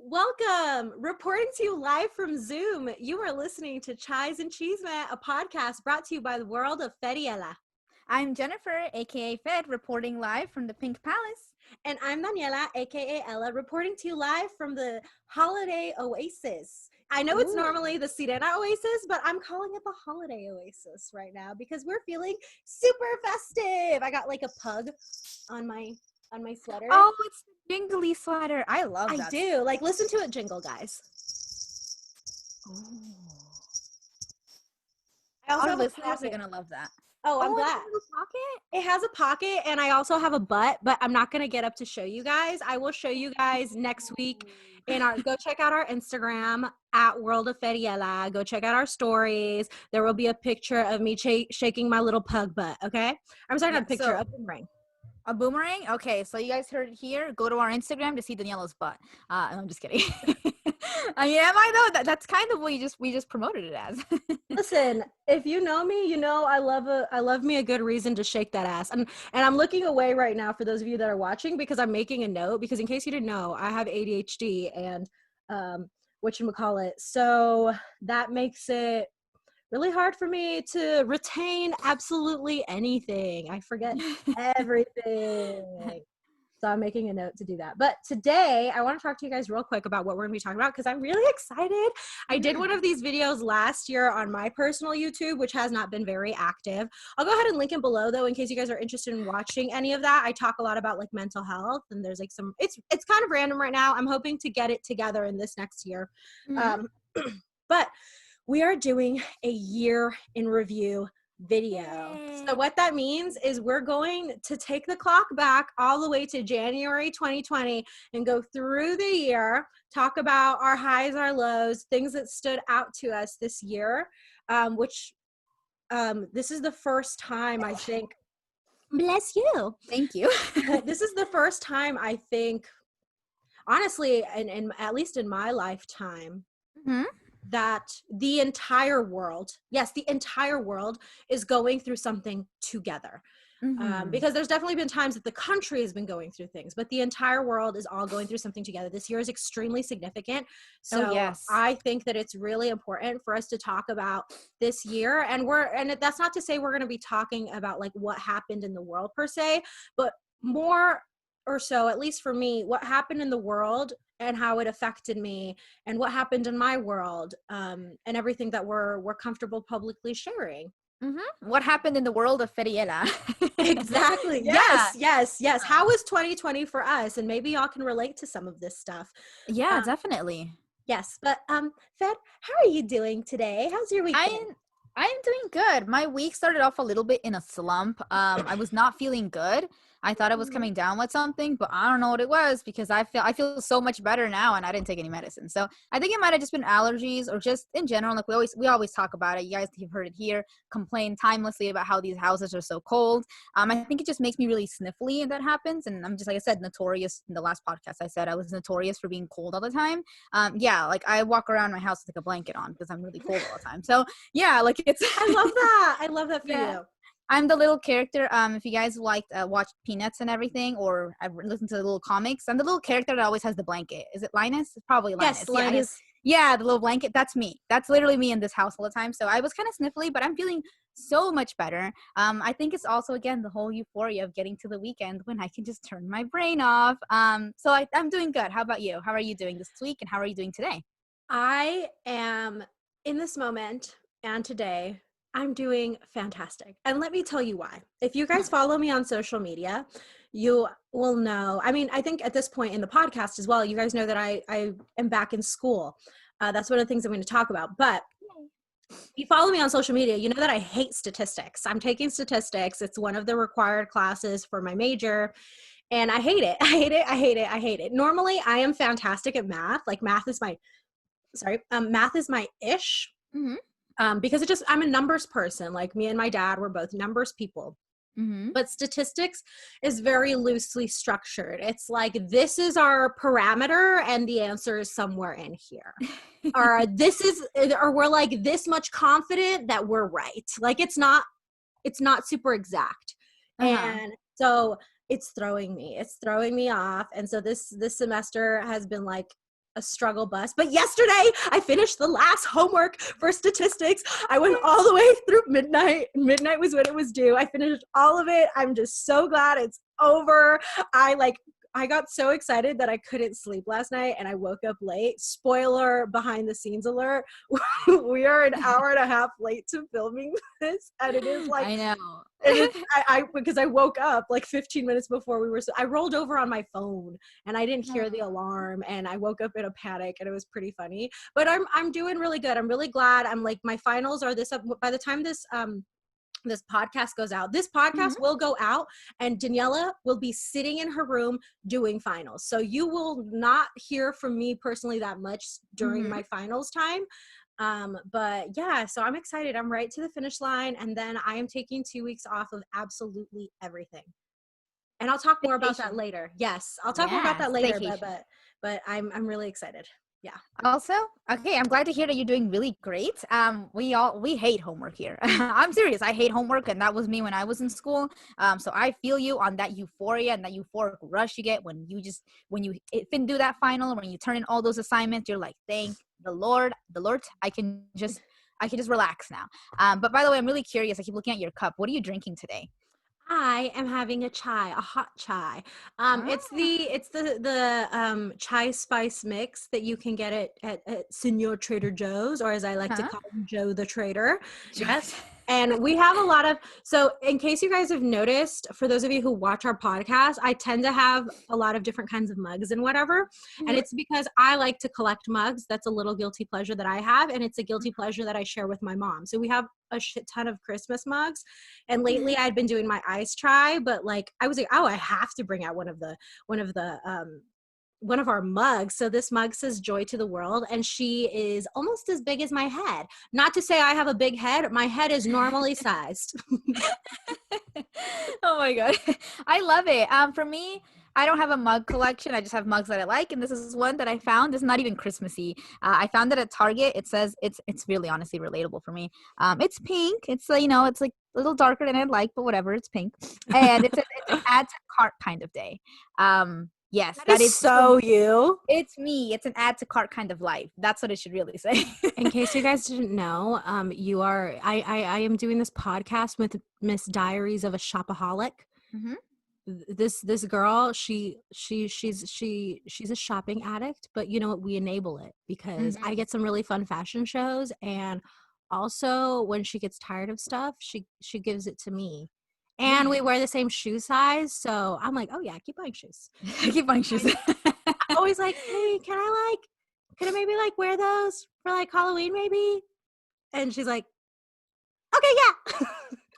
Welcome! Reporting to you live from Zoom. You are listening to Chais and Chisme, a podcast brought to you by the world of Feriela. I'm Jennifer, aka Fed, reporting live from the Pink Palace. And I'm Daniela, aka Ella, reporting to you live from the Holiday Oasis. I know it's normally the Sirena Oasis, but I'm calling it the Holiday Oasis right now because we're feeling super festive. I got like a pug on my sweater. Oh, it's the jingly sweater. I love that. I do. Like, listen to it jingle, guys. Oh. I also Our have a listeners pocket. are going to love that. Oh, I'm glad. It has a pocket? It has a pocket, and I also have a butt, but I'm not going to get up to show you guys. I will show you guys next week. Go check out our Instagram at World of Feriela. Go check out our stories. There will be a picture of me shaking my little pug butt, okay? I'm sorry, not a picture, a boomerang. A boomerang? Okay, so you guys heard it here. Go to our Instagram to see Daniela's butt. I'm just kidding. I mean, am I though? That's kind of what we just promoted it as. Listen, if you know me, you know I love me a good reason to shake that ass. And I'm looking away right now for those of you that are watching because I'm making a note because in case you didn't know, I have ADHD and whatchamacallit. So that makes it really hard for me to retain absolutely anything. I forget everything. So I'm making a note to do that. But today, I want to talk to you guys real quick about what we're going to be talking about because I'm really excited. I did one of these videos last year on my personal YouTube, which has not been very active. I'll go ahead and link it below, though, in case you guys are interested in watching any of that. I talk a lot about, like, mental health, and there's, like, it's kind of random right now. I'm hoping to get it together in this next year. But we are doing a year in review video. So what that means is we're going to take the clock back all the way to January 2020 and go through the year, talk about our highs, our lows, things that stood out to us this year, which this is the first time I think, bless you. Thank you. This is the first time I think, honestly, and at least in my lifetime, that the entire world, yes, the entire world is going through something together. Because there's definitely been times that the country has been going through things, but the entire world is all going through something together. This year is extremely significant. So yes. I think that it's really important for us to talk about this year. And that's not to say we're going to be talking about like what happened in the world per se, but more or so, at least for me, what happened in the world and how it affected me and what happened in my world, and everything that we're comfortable publicly sharing. What happened in the world of Feriela? Exactly. Yeah. Yes. How was 2020 for us? And maybe y'all can relate to some of this stuff. Yeah, definitely. Yes. But Fed, how are you doing today? How's your weekend? I'm doing good. My week started off a little bit in a slump. I was not feeling good. I thought I was coming down with something, but I don't know what it was because I feel so much better now, and I didn't take any medicine. So I think it might have just been allergies or just in general. Like we always talk about it. You guys have heard it here. Complain timelessly about how these houses are so cold. I think it just makes me really sniffly, and that happens. And I'm just, like I said, notorious. In the last podcast, I said I was notorious for being cold all the time. Like I walk around my house with like a blanket on because I'm really cold all the time. So yeah, like it's. I love that. I love that for you. I'm the little character. If you guys watch Peanuts and everything, or I've listened to the little comics, I'm the little character that always has the blanket. Is it Linus? It's probably Linus. Yes, Linus. Yeah, the little blanket. That's me. That's literally me in this house all the time. So I was kind of sniffly, but I'm feeling so much better. I think it's also, again, the whole euphoria of getting to the weekend when I can just turn my brain off. So I'm doing good. How about you? How are you doing this week, and how are you doing today? I am in this moment and today I'm doing fantastic. And let me tell you why. If you guys follow me on social media, you will know. I mean, I think at this point in the podcast as well, you guys know that I am back in school. That's one of the things I'm going to talk about. But if you follow me on social media, you know that I hate statistics. I'm taking statistics. It's one of the required classes for my major. And I hate it. I hate it. Normally, I am fantastic at math. Like math is my ish. Because I'm a numbers person. Like me and my dad were both numbers people. But statistics is very loosely structured. It's like, this is our parameter and the answer is somewhere in here. Or we're like this much confident that we're right. Like it's not super exact. And so it's throwing me off. And so this semester has been like a struggle bus. But yesterday I finished the last homework for statistics. I went all the way through midnight. Midnight was when it was due. I finished all of it. I'm just so glad it's over. I got so excited that I couldn't sleep last night and I woke up late. Spoiler, behind the scenes alert. We are an hour and a half late to filming this. And it is like, I know. it is, because I woke up like 15 minutes before we were, I rolled over on my phone and I didn't hear the alarm and I woke up in a panic and it was pretty funny, but I'm doing really good. I'm really glad. I'm like, my finals are this up by the time this podcast goes out. This podcast will go out and Daniela will be sitting in her room doing finals. So you will not hear from me personally that much during my finals time. But yeah, so I'm excited. I'm right to the finish line. And then I am taking 2 weeks off of absolutely everything. And I'll talk more about that later. Yes, I'll talk more about that later, but I'm really excited. Yeah. Also, okay, I'm glad to hear that you're doing really great. We hate homework here. I'm serious. I hate homework, and that was me when I was in school. So I feel you on that euphoria and that euphoric rush you get when you do that final, when you turn in all those assignments. You're like, thank the Lord, I can just relax now. But by the way, I'm really curious. I keep looking at your cup. What are you drinking today? I am having a hot chai. It's the chai spice mix that you can get at Senor Trader Joe's, or as I like to call him, Joe the Trader. Yes. And we have a lot of, so in case you guys have noticed, for those of you who watch our podcast, I tend to have a lot of different kinds of mugs and whatever. And it's because I like to collect mugs. That's a little guilty pleasure that I have. And it's a guilty pleasure that I share with my mom. So we have a shit ton of Christmas mugs. And lately I'd been doing my ice try, but like, I was like, oh, I have to bring out one of our mugs. So this mug says joy to the world, and she is almost as big as my head. Not to say I have a big head. My head is normally sized. Oh my God. I love it. For me, I don't have a mug collection. I just have mugs that I like. And this is one that I found. It's not even Christmassy. I found it at Target. It says it's really honestly relatable for me. It's pink. It's it's like a little darker than I'd like, but whatever. It's pink. And it's an add to cart kind of day. Yes, that is so you. It's me. It's an add to cart kind of life. That's what it should really say. In case you guys didn't know, I am doing this podcast with Miss Diaries of a Shopaholic. This girl, she's a shopping addict, but you know what? We enable it because I get some really fun fashion shows, and also when she gets tired of stuff, she gives it to me. And we wear the same shoe size. So I'm like, oh yeah, keep buying shoes. Keep buying shoes. I'm always like, hey, can I maybe like wear those for like Halloween maybe? And she's like, okay, yeah.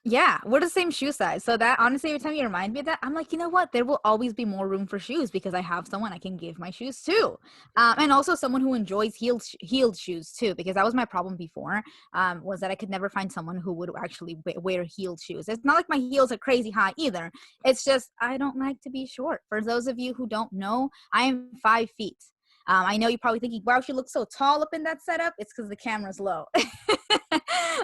Yeah, we're the same shoe size. So that honestly, every time you remind me of that, I'm like, you know what? There will always be more room for shoes because I have someone I can give my shoes to. And also someone who enjoys heeled shoes too, because that was my problem before, was that I could never find someone who would actually wear heeled shoes. It's not like my heels are crazy high either. It's just, I don't like to be short. For those of you who don't know, I am 5 feet. I know you're probably thinking, wow, she looks so tall up in that setup. It's because the camera's low.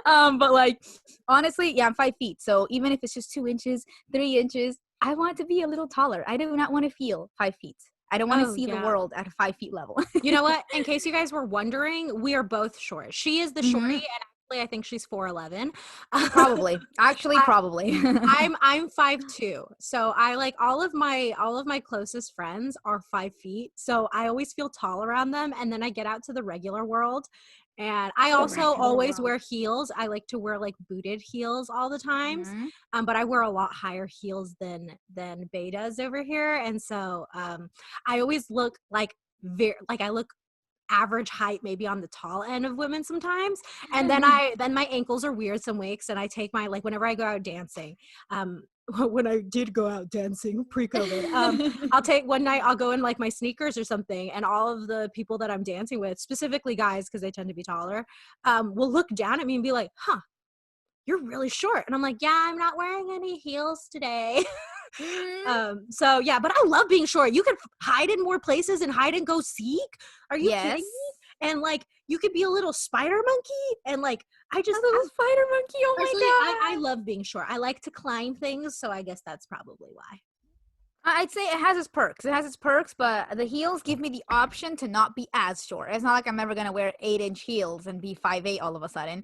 But like, honestly, yeah, I'm 5 feet. So even if it's just 2 inches, 3 inches, I want to be a little taller. I do not want to feel 5 feet. I don't want to see the world at a 5 feet level. You know what? In case you guys were wondering, we are both short. She is the shorty, and actually, I think she's 4'11". Probably. Actually, probably. I'm 5'2". So I like all of my closest friends are 5 feet. So I always feel tall around them. And then I get out to the regular world. And I also always wear heels. I like to wear like booted heels all the times. But I wear a lot higher heels than Bay does over here. And so I always look like I look average height, maybe on the tall end of women sometimes. And then my ankles are weird some weeks, and I take my, like, whenever I go out dancing, when I did go out dancing pre-COVID, I'll take one night, I'll go in like my sneakers or something, and all of the people that I'm dancing with, specifically guys, because they tend to be taller, will look down at me and be like, huh, you're really short. And I'm like, yeah, I'm not wearing any heels today. So yeah, but I love being short. You can hide in more places and hide and go seek. Are you kidding me? And like, you could be a little spider monkey, and like, a little spider monkey. Oh my God. I love being short. I like to climb things, so I guess that's probably why. I'd say it has its perks. It has its perks, but the heels give me the option to not be as short. It's not like I'm ever gonna wear 8-inch heels and be 5'8" all of a sudden.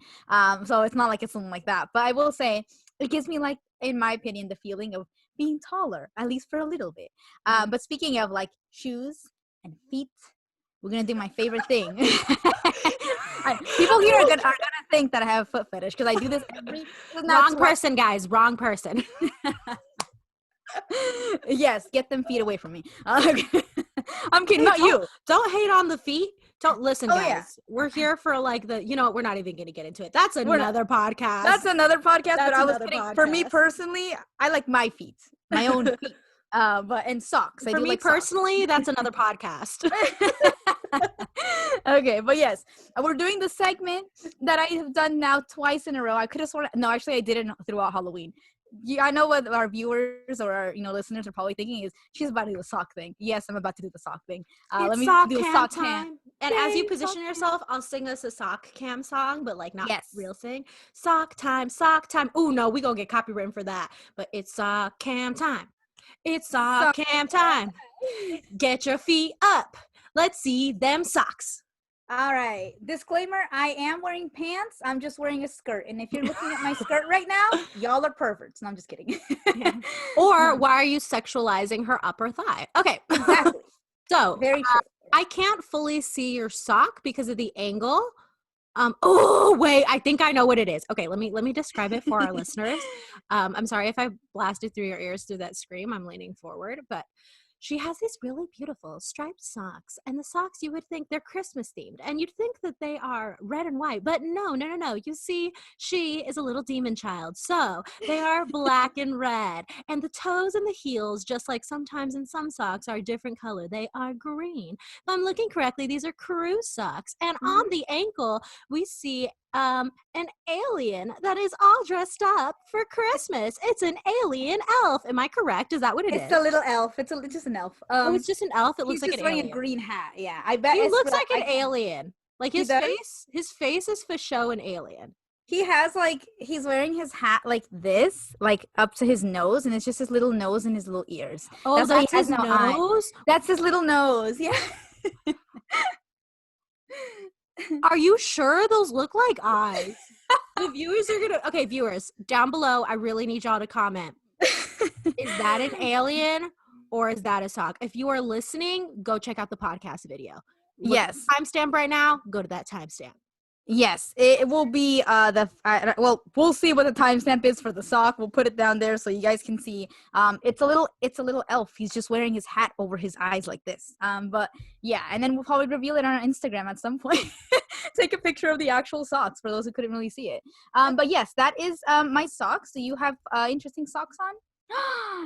So it's not like it's something like that. But I will say it gives me, like, in my opinion, the feeling of being taller, at least for a little bit. But speaking of like shoes and feet, we're gonna do my favorite thing. People here are gonna think that I have a foot fetish because I do this every. Wrong person, guys. Wrong person. Yes, get them feet away from me. I'm kidding, not you. Don't hate on the feet. Don't listen, guys. Yeah. We're here for like we're not even going to get into it. That's another podcast. That's another podcast. That's but I was another kidding. podcast. For me personally, I like my feet, my own feet. And socks. For me personally, that's another podcast. Okay, but yes, we're doing the segment that I have done now twice in a row. I could have sworn, no, actually I did it throughout Halloween. I know what our viewers or our listeners are probably thinking is she's about to do the sock thing. Yes, I'm about to do the sock thing. Let me do a sock cam. And as you position yourself, I'll sing us a sock cam song, but like not real sing. Sock time, sock time. Oh no, we gonna get copywritten for that. But it's sock cam time. It's sock cam time. Get your feet up. Let's see them socks. All right. Disclaimer, I am wearing pants. I'm just wearing a skirt. And if you're looking at my skirt right now, y'all are perverts. No, I'm just kidding. Yeah. Or why are you sexualizing her upper thigh? Okay. Exactly. So very true. I can't fully see your sock because of the angle. Oh, wait, I think I know what it is. Okay, let me describe it for our listeners. I'm sorry if I blasted through your ears through that scream. I'm leaning forward, but she has these really beautiful striped socks, and the socks, you would think they're Christmas themed, and you'd think that they are red and white, but no. You see, she is a little demon child, so they are black and red, and the toes and the heels, just like sometimes in some socks, are a different color. They are green. If I'm looking correctly, these are cruise socks, and on the ankle, we see an alien that is all dressed up for Christmas. It's an alien elf. Am I correct? Is that what it is? It's a little elf. It's just an elf. It's just an elf. It looks like an alien. He's wearing a green hat. Yeah, I bet he looks like an alien. Like his face is for show an alien. He has he's wearing his hat like this, like up to his nose, and it's just his little nose and his little ears. Oh, that's his nose? Eyes. That's his little nose. Yeah. Are you sure those look like eyes? The viewers are gonna. Okay, viewers down below, I really need y'all to comment. Is that an alien or is that a sock? If you are listening, go check out the podcast video. Yes. Timestamp right now. Go to that timestamp. Yes, it will be we'll see what the timestamp is for the sock. We'll put it down there so you guys can see. It's a little elf. He's just wearing his hat over his eyes like this. But yeah, and then we'll probably reveal it on our Instagram at some point. Take a picture of the actual socks for those who couldn't really see it. But yes, that is my socks. So you have interesting socks on?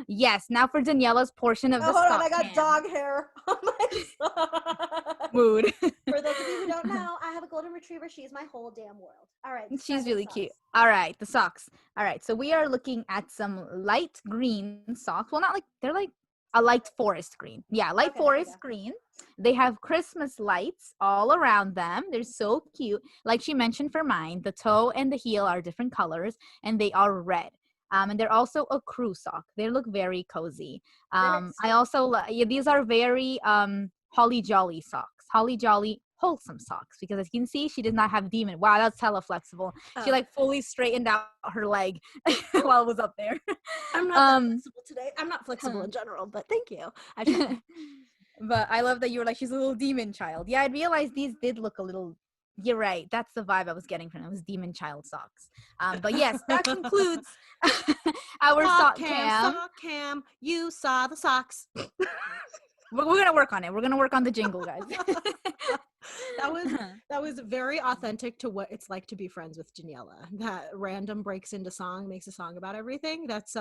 Yes. Now for Daniela's portion of the sock. Hold on, I got dog hair on my sock. Mood. For those of you who don't know, I have a golden retriever. She's my whole damn world. All right. She's really cute. All right, the socks. All right, so we are looking at some light green socks. Well, they're like a light forest green. Yeah, light forest green. They have Christmas lights all around them. They're so cute. Like she mentioned for mine, the toe and the heel are different colors, and they are red. And they're also a crew sock. They look very cozy. I also these are very holly jolly socks. Holly jolly wholesome socks, because as you can see, she does not have demon. Wow, that's hella flexible. She fully straightened out her leg while I was up there. I'm not flexible today. I'm not flexible in general, but thank you. But I love that you were like, she's a little demon child. Yeah, I realized these did look a little. You're right. That's the vibe I was getting from it. It was demon child socks. But yes, that concludes our sock cam. Sock cam. You saw the socks. We're gonna work on it. We're gonna work on the jingle, guys. That was very authentic to what it's like to be friends with Daniela. That random breaks into song, makes a song about everything. That's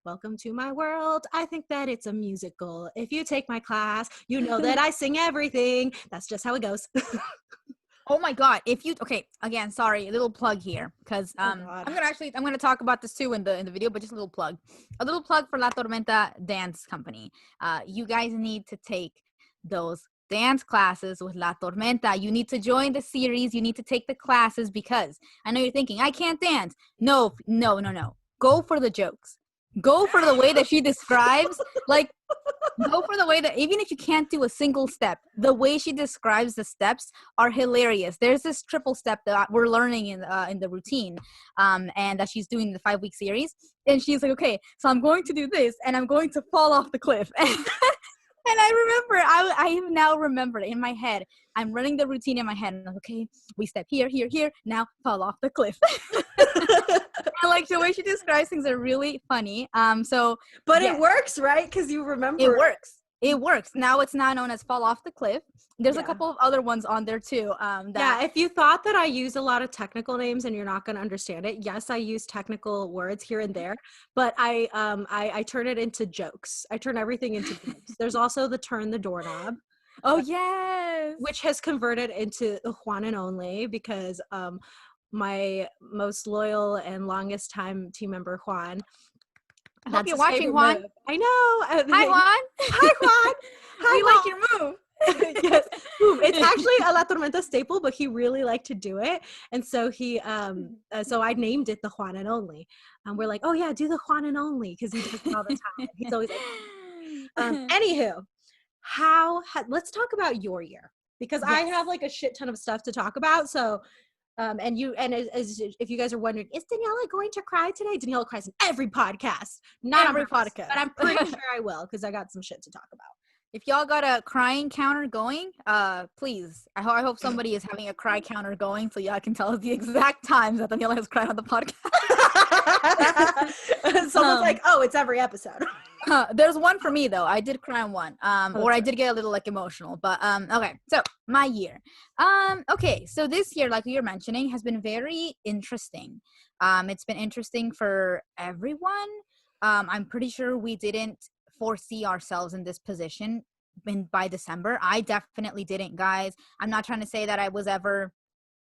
welcome to my world. I think that it's a musical. If you take my class, you know that I sing everything. That's just how it goes. Oh my God! Again, sorry, a little plug here, because I'm gonna talk about this too in the video, but just a little plug for La Tormenta Dance Company. You guys need to take those dance classes with La Tormenta. You need to join the series. You need to take the classes, because I know you're thinking, I can't dance. No. Go for the jokes. Go for the way that she describes. Like, Go for the way that even if you can't do a single step, the way she describes the steps are hilarious. There's this triple step that we're learning in the routine, and that she's doing the 5-week series. And she's like, okay, so I'm going to do this, and I'm going to fall off the cliff. And I remember, I have now remembered in my head. I'm running the routine in my head. And I'm like, okay, we step here, here, here. Now fall off the cliff. And like the way she describes things are really funny. But yes, it works, right? Because you remember. it works. It works. Now it's now known as fall off the cliff. There's a couple of other ones on there too. Yeah, if you thought that I use a lot of technical names and you're not going to understand it, yes, I use technical words here and there, but I turn it into jokes. I turn everything into jokes. There's also the turn the doorknob. Oh yes, Which has converted into the Juan and only because my most loyal and longest time team member Juan. I hope you're watching, Juan. Move. I know. Hi, Juan. Hi, Juan. Hi, we Juan. like your move. Yes, it's actually a La Tormenta staple, but he really liked to do it, and so he so I named it the Juan and only. We're like, oh yeah, do the Juan and only because he does it all the time. He's always like, anywho, let's talk about your year because I have like a shit ton of stuff to talk about. So and as if you guys are wondering, is Daniela going to cry today? Daniela cries in every podcast, not every podcast, podcast, but I'm pretty sure I will because I got some shit to talk about. If y'all got a crying counter going, please, I hope somebody is having a cry counter going so y'all can tell us the exact times that Daniela has cried on the podcast. Someone's like, oh, it's every episode. There's one for me though. I did cry on one, or I did get a little like emotional, but okay. So my year, okay. So this year, like you were mentioning, has been very interesting. It's been interesting for everyone. I'm pretty sure we didn't foresee ourselves in this position by December. I definitely didn't, guys. I'm not trying to say that I was ever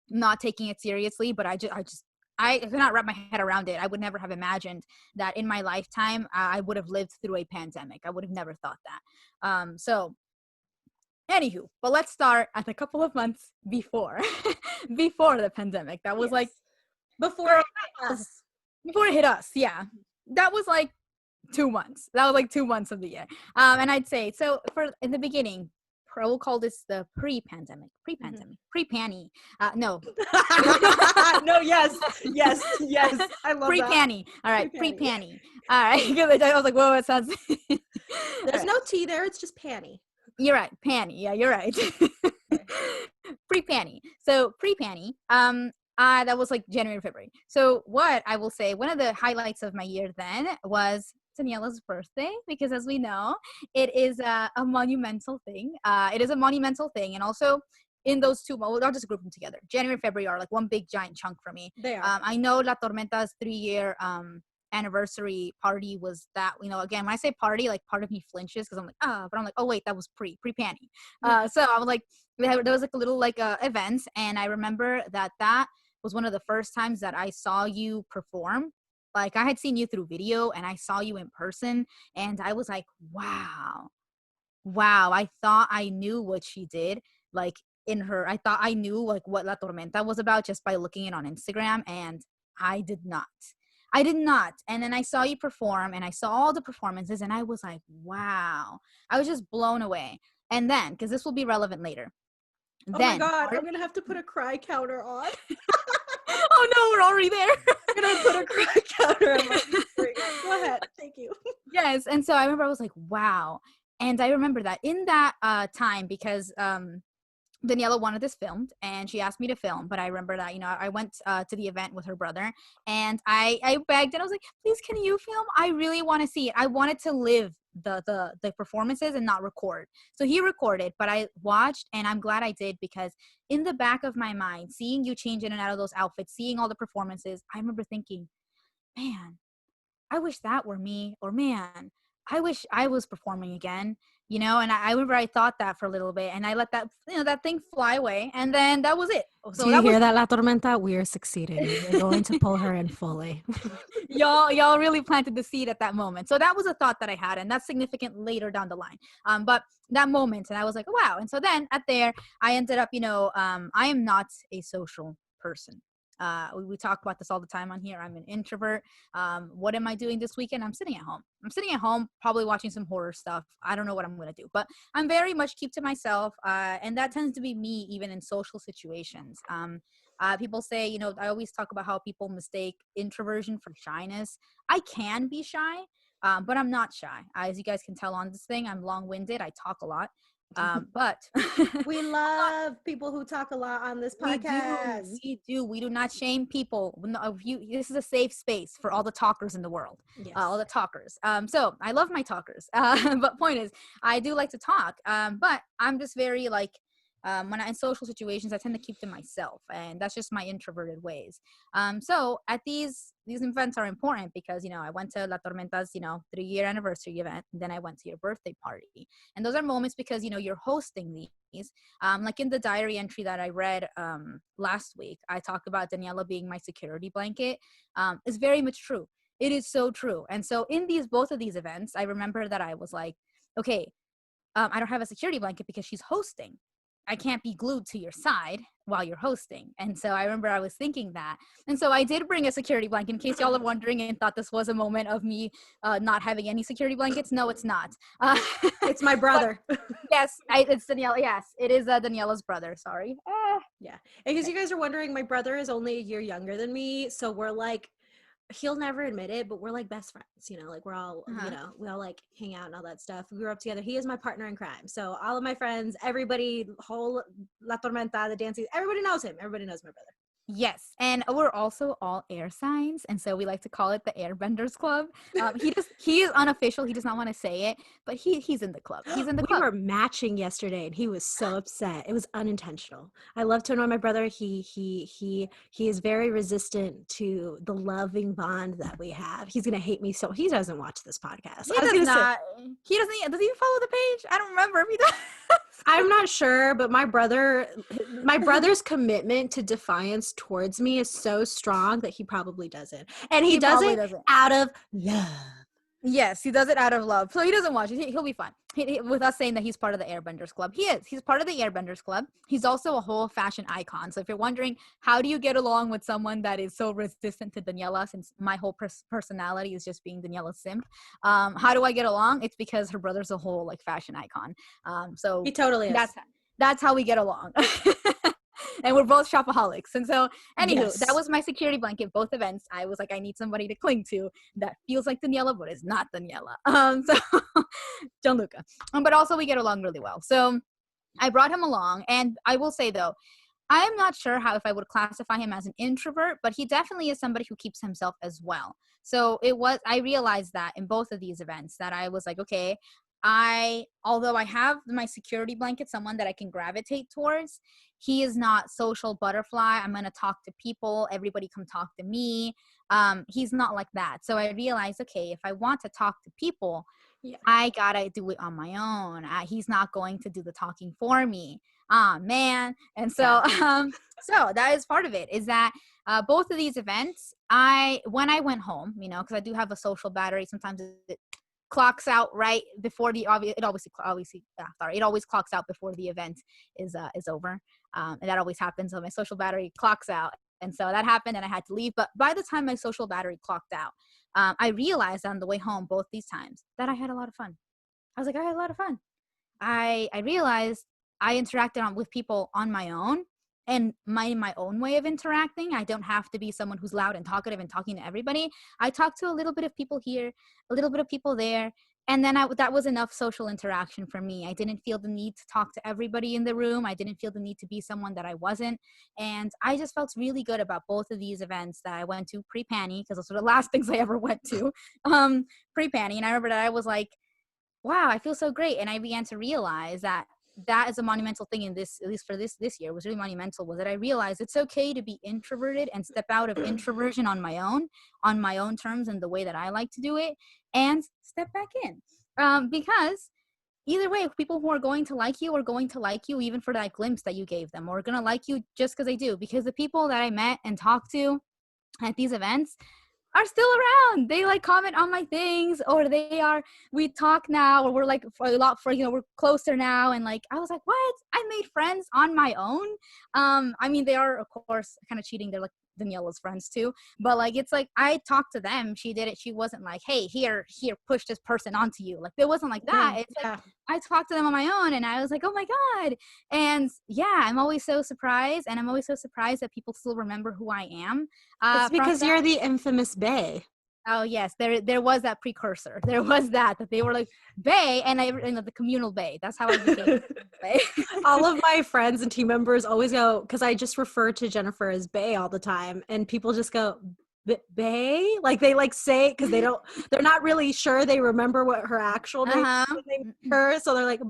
not taking it seriously, but I could not wrap my head around it. I would never have imagined that in my lifetime I would have lived through a pandemic. I would have never thought that. So anywho, but let's start at a couple of months before before the pandemic. That was like before it hit us. Before it hit us, yeah. That was like 2 months. That was like 2 months of the year. And I'd say, so for in the beginning, we'll call this the pre-pandemic, pre-panty. No. No, yes. I love pre-panty. All right, pre-panty. All right, because I was like, whoa, it sounds. There's no T there. It's just panty. You're right, panty. Yeah, you're right. Pre-panty. So pre-panty. That was like January, February. So what I will say, one of the highlights of my year then was Daniela's birthday, because as we know, it is a monumental thing. It is a monumental thing. And also in those two, I'll just group them together. January and February are like one big giant chunk for me. They are. I know La Tormenta's 3-year anniversary party was that, again, when I say party, like part of me flinches because I'm like, but I'm like, oh wait, that was pre-panty. So I was like, there was like a little like event, and I remember that was one of the first times that I saw you perform. Like I had seen you through video and I saw you in person, and I was like, wow. I thought I knew what she did. Like I thought I knew like what La Tormenta was about just by looking it on Instagram, and I did not. And then I saw you perform, and I saw all the performances, and I was like, wow. I was just blown away. And then, because this will be relevant later. Oh my God, I'm going to have to put a cry counter on. Oh no, we're already there. I'm going to put a cry counter on. Go ahead. Thank you. Yes. And so I remember I was like, wow. And I remember that in that time, because Daniela wanted this filmed and she asked me to film, but I remember that, I went to the event with her brother, and I begged, and I was like, please, can you film? I really want to see it. I wanted to live the performances and not record. So he recorded, but I watched, and I'm glad I did, because in the back of my mind, seeing you change in and out of those outfits, seeing all the performances, I remember thinking, man, I wish that were me, or man, I wish I was performing again, and I remember I thought that for a little bit, and I let that, that thing fly away, and then that was it. So do you hear that, La Tormenta? We are succeeding. We're going to pull her in fully. y'all really planted the seed at that moment. So that was a thought that I had, and that's significant later down the line. But that moment, and I was like, wow. And so then I ended up, I am not a social person. We talk about this all the time on here. I'm an introvert. What am I doing this weekend? I'm sitting at home. I'm sitting at home, probably watching some horror stuff. I don't know what I'm going to do, but I'm very much keep to myself. And that tends to be me even in social situations. People say, you know, I always talk about how people mistake introversion for shyness. I can be shy, but I'm not shy. As you guys can tell on this thing, I'm long-winded. I talk a lot. But We love people who talk a lot on this podcast. We do not shame people. This is a safe space for all the talkers in the world. Yes. All the talkers. So I love my talkers. But point is, I do like to talk. But I'm just very like, when I'm in social situations, I tend to keep to myself, and that's just my introverted ways. So at these events are important because, you know, I went to La Tormenta's, you know, 3-year anniversary event, and then I went to your birthday party, and those are moments because, you know, you're hosting these. Like in the diary entry that I read last week, I talked about Daniela being my security blanket. It's very much true. It is so true. And so in both of these events, I remember that I was like, okay, I don't have a security blanket because she's hosting. I can't be glued to your side while you're hosting. And so I remember I was thinking that. And so I did bring a security blanket in case y'all are wondering and thought this was a moment of me not having any security blankets. No, it's not. It's my brother. Yes, it's Daniela. Yes, it is Daniela's brother. Sorry. Yeah. Because you guys are wondering, my brother is only a year younger than me. So we're like, he'll never admit it, but we're like best friends, you know, like we're all, you know, we all like hang out and all that stuff. We grew up together. He is my partner in crime. So all of my friends, everybody, whole La Tormenta, the dancing, everybody knows him. Everybody knows my brother. Yes, and we're also all air signs, and so we like to call it the Airbenders Club. He is unofficial. He does not want to say it, but he's in the club. He's in the club. We were matching yesterday, and he was so upset. It was unintentional. I love to annoy my brother. He is very resistant to the loving bond that we have. He's gonna hate me, so he doesn't watch this podcast. He does not. He doesn't. Does he even follow the page? I don't remember if he does. I'm not sure, but my brother's commitment to defiance towards me is so strong that he probably doesn't. And he does it out of love. Yes, he does it out of love. So he doesn't watch it. He'll be fine. With us saying that he's part of the Airbenders Club. He is. He's part of the Airbenders Club. He's also a whole fashion icon. So if you're wondering, how do you get along with someone that is so resistant to Daniela, since my whole personality is just being Daniela's simp, how do I get along? It's because her brother's a whole like fashion icon. So he totally is. That's how we get along. And we're both shopaholics. And so, anywho, that was my security blanket, both events. I was like, I need somebody to cling to that feels like Daniela, but is not Daniela. So, Gianluca. But also, we get along really well. So, I brought him along. And I will say, though, I am not sure if I would classify him as an introvert, but he definitely is somebody who keeps himself as well. So, I realized that in both of these events that I was like, okay, although I have my security blanket, someone that I can gravitate towards, he is not social butterfly. I'm going to talk to people. Everybody come talk to me. He's not like that. So I realized, okay, if I want to talk to people, I got to do it on my own. He's not going to do the talking for me. Man. And so, so that is part of it, is that both of these events, when I went home, you know, because I do have a social battery, sometimes it clocks out right before it always clocks out before the event is over, and that always happens. So my social battery clocks out, and so that happened, and I had to leave. But by the time my social battery clocked out, I realized on the way home both these times that I had a lot of fun. I was like, I had a lot of fun. I realized I interacted with people on my own. And my own way of interacting. I don't have to be someone who's loud and talkative and talking to everybody. I talk to a little bit of people here, a little bit of people there. And then that was enough social interaction for me. I didn't feel the need to talk to everybody in the room. I didn't feel the need to be someone that I wasn't. And I just felt really good about both of these events that I went to pre-panny, because those were the last things I ever went to, pre-panny. And I remember that I was like, wow, I feel so great. And I began to realize that is a monumental thing in this, at least for this year, was really monumental, was that I realized it's okay to be introverted and step out of introversion on my own terms and the way that I like to do it, and step back in. Because either way, people who are going to like you are going to like you even for that glimpse that you gave them, or are going to like you just because they do. Because the people that I met and talked to at these events are still around. They like comment on my things, or we talk now, or we're like we're closer now. And like, I was like, what? I made friends on my own. I mean, they are of course kind of cheating. They're like Daniela's friends too. But like, it's like I talked to them. She did it. She wasn't like, hey, here, push this person onto you. Like, it wasn't like that. Yeah, It's like yeah. I talked to them on my own, and I was like, oh my God. And yeah, I'm always so surprised. And I'm always so surprised that people still remember who I am. It's From because that. you're the infamous Bae. Oh yes, there was that precursor. There was that they were like Bay, and the communal Bay. That's how I became Bay. All of my friends and team members always go, because I just refer to Jennifer as Bae all the time, and people just go, Bae? Like they like say, because they're not really sure they remember what her actual name is when they meet her, so they're like,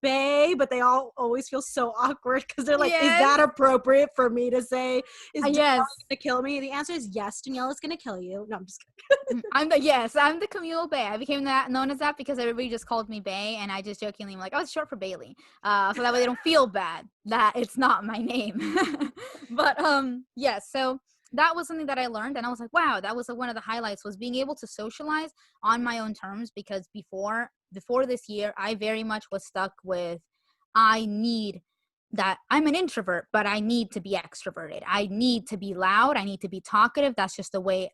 Bae, but they all always feel so awkward because they're like, is Yes. that appropriate for me to say? Is Danielle Yes. gonna kill me? The answer is yes, Danielle is gonna kill you. No, I'm just kidding. I'm the communal Bay. I became that known as that because everybody just called me Bay, and I just jokingly am like, oh, it's short for Bailey, so that way they don't feel bad that it's not my name. But yes, so that was something that I learned, and I was like, wow, that was one of the highlights, was being able to socialize on my own terms, because before this year, I very much was stuck with, I need that I'm an introvert, but I need to be extroverted. I need to be loud. I need to be talkative. That's just the way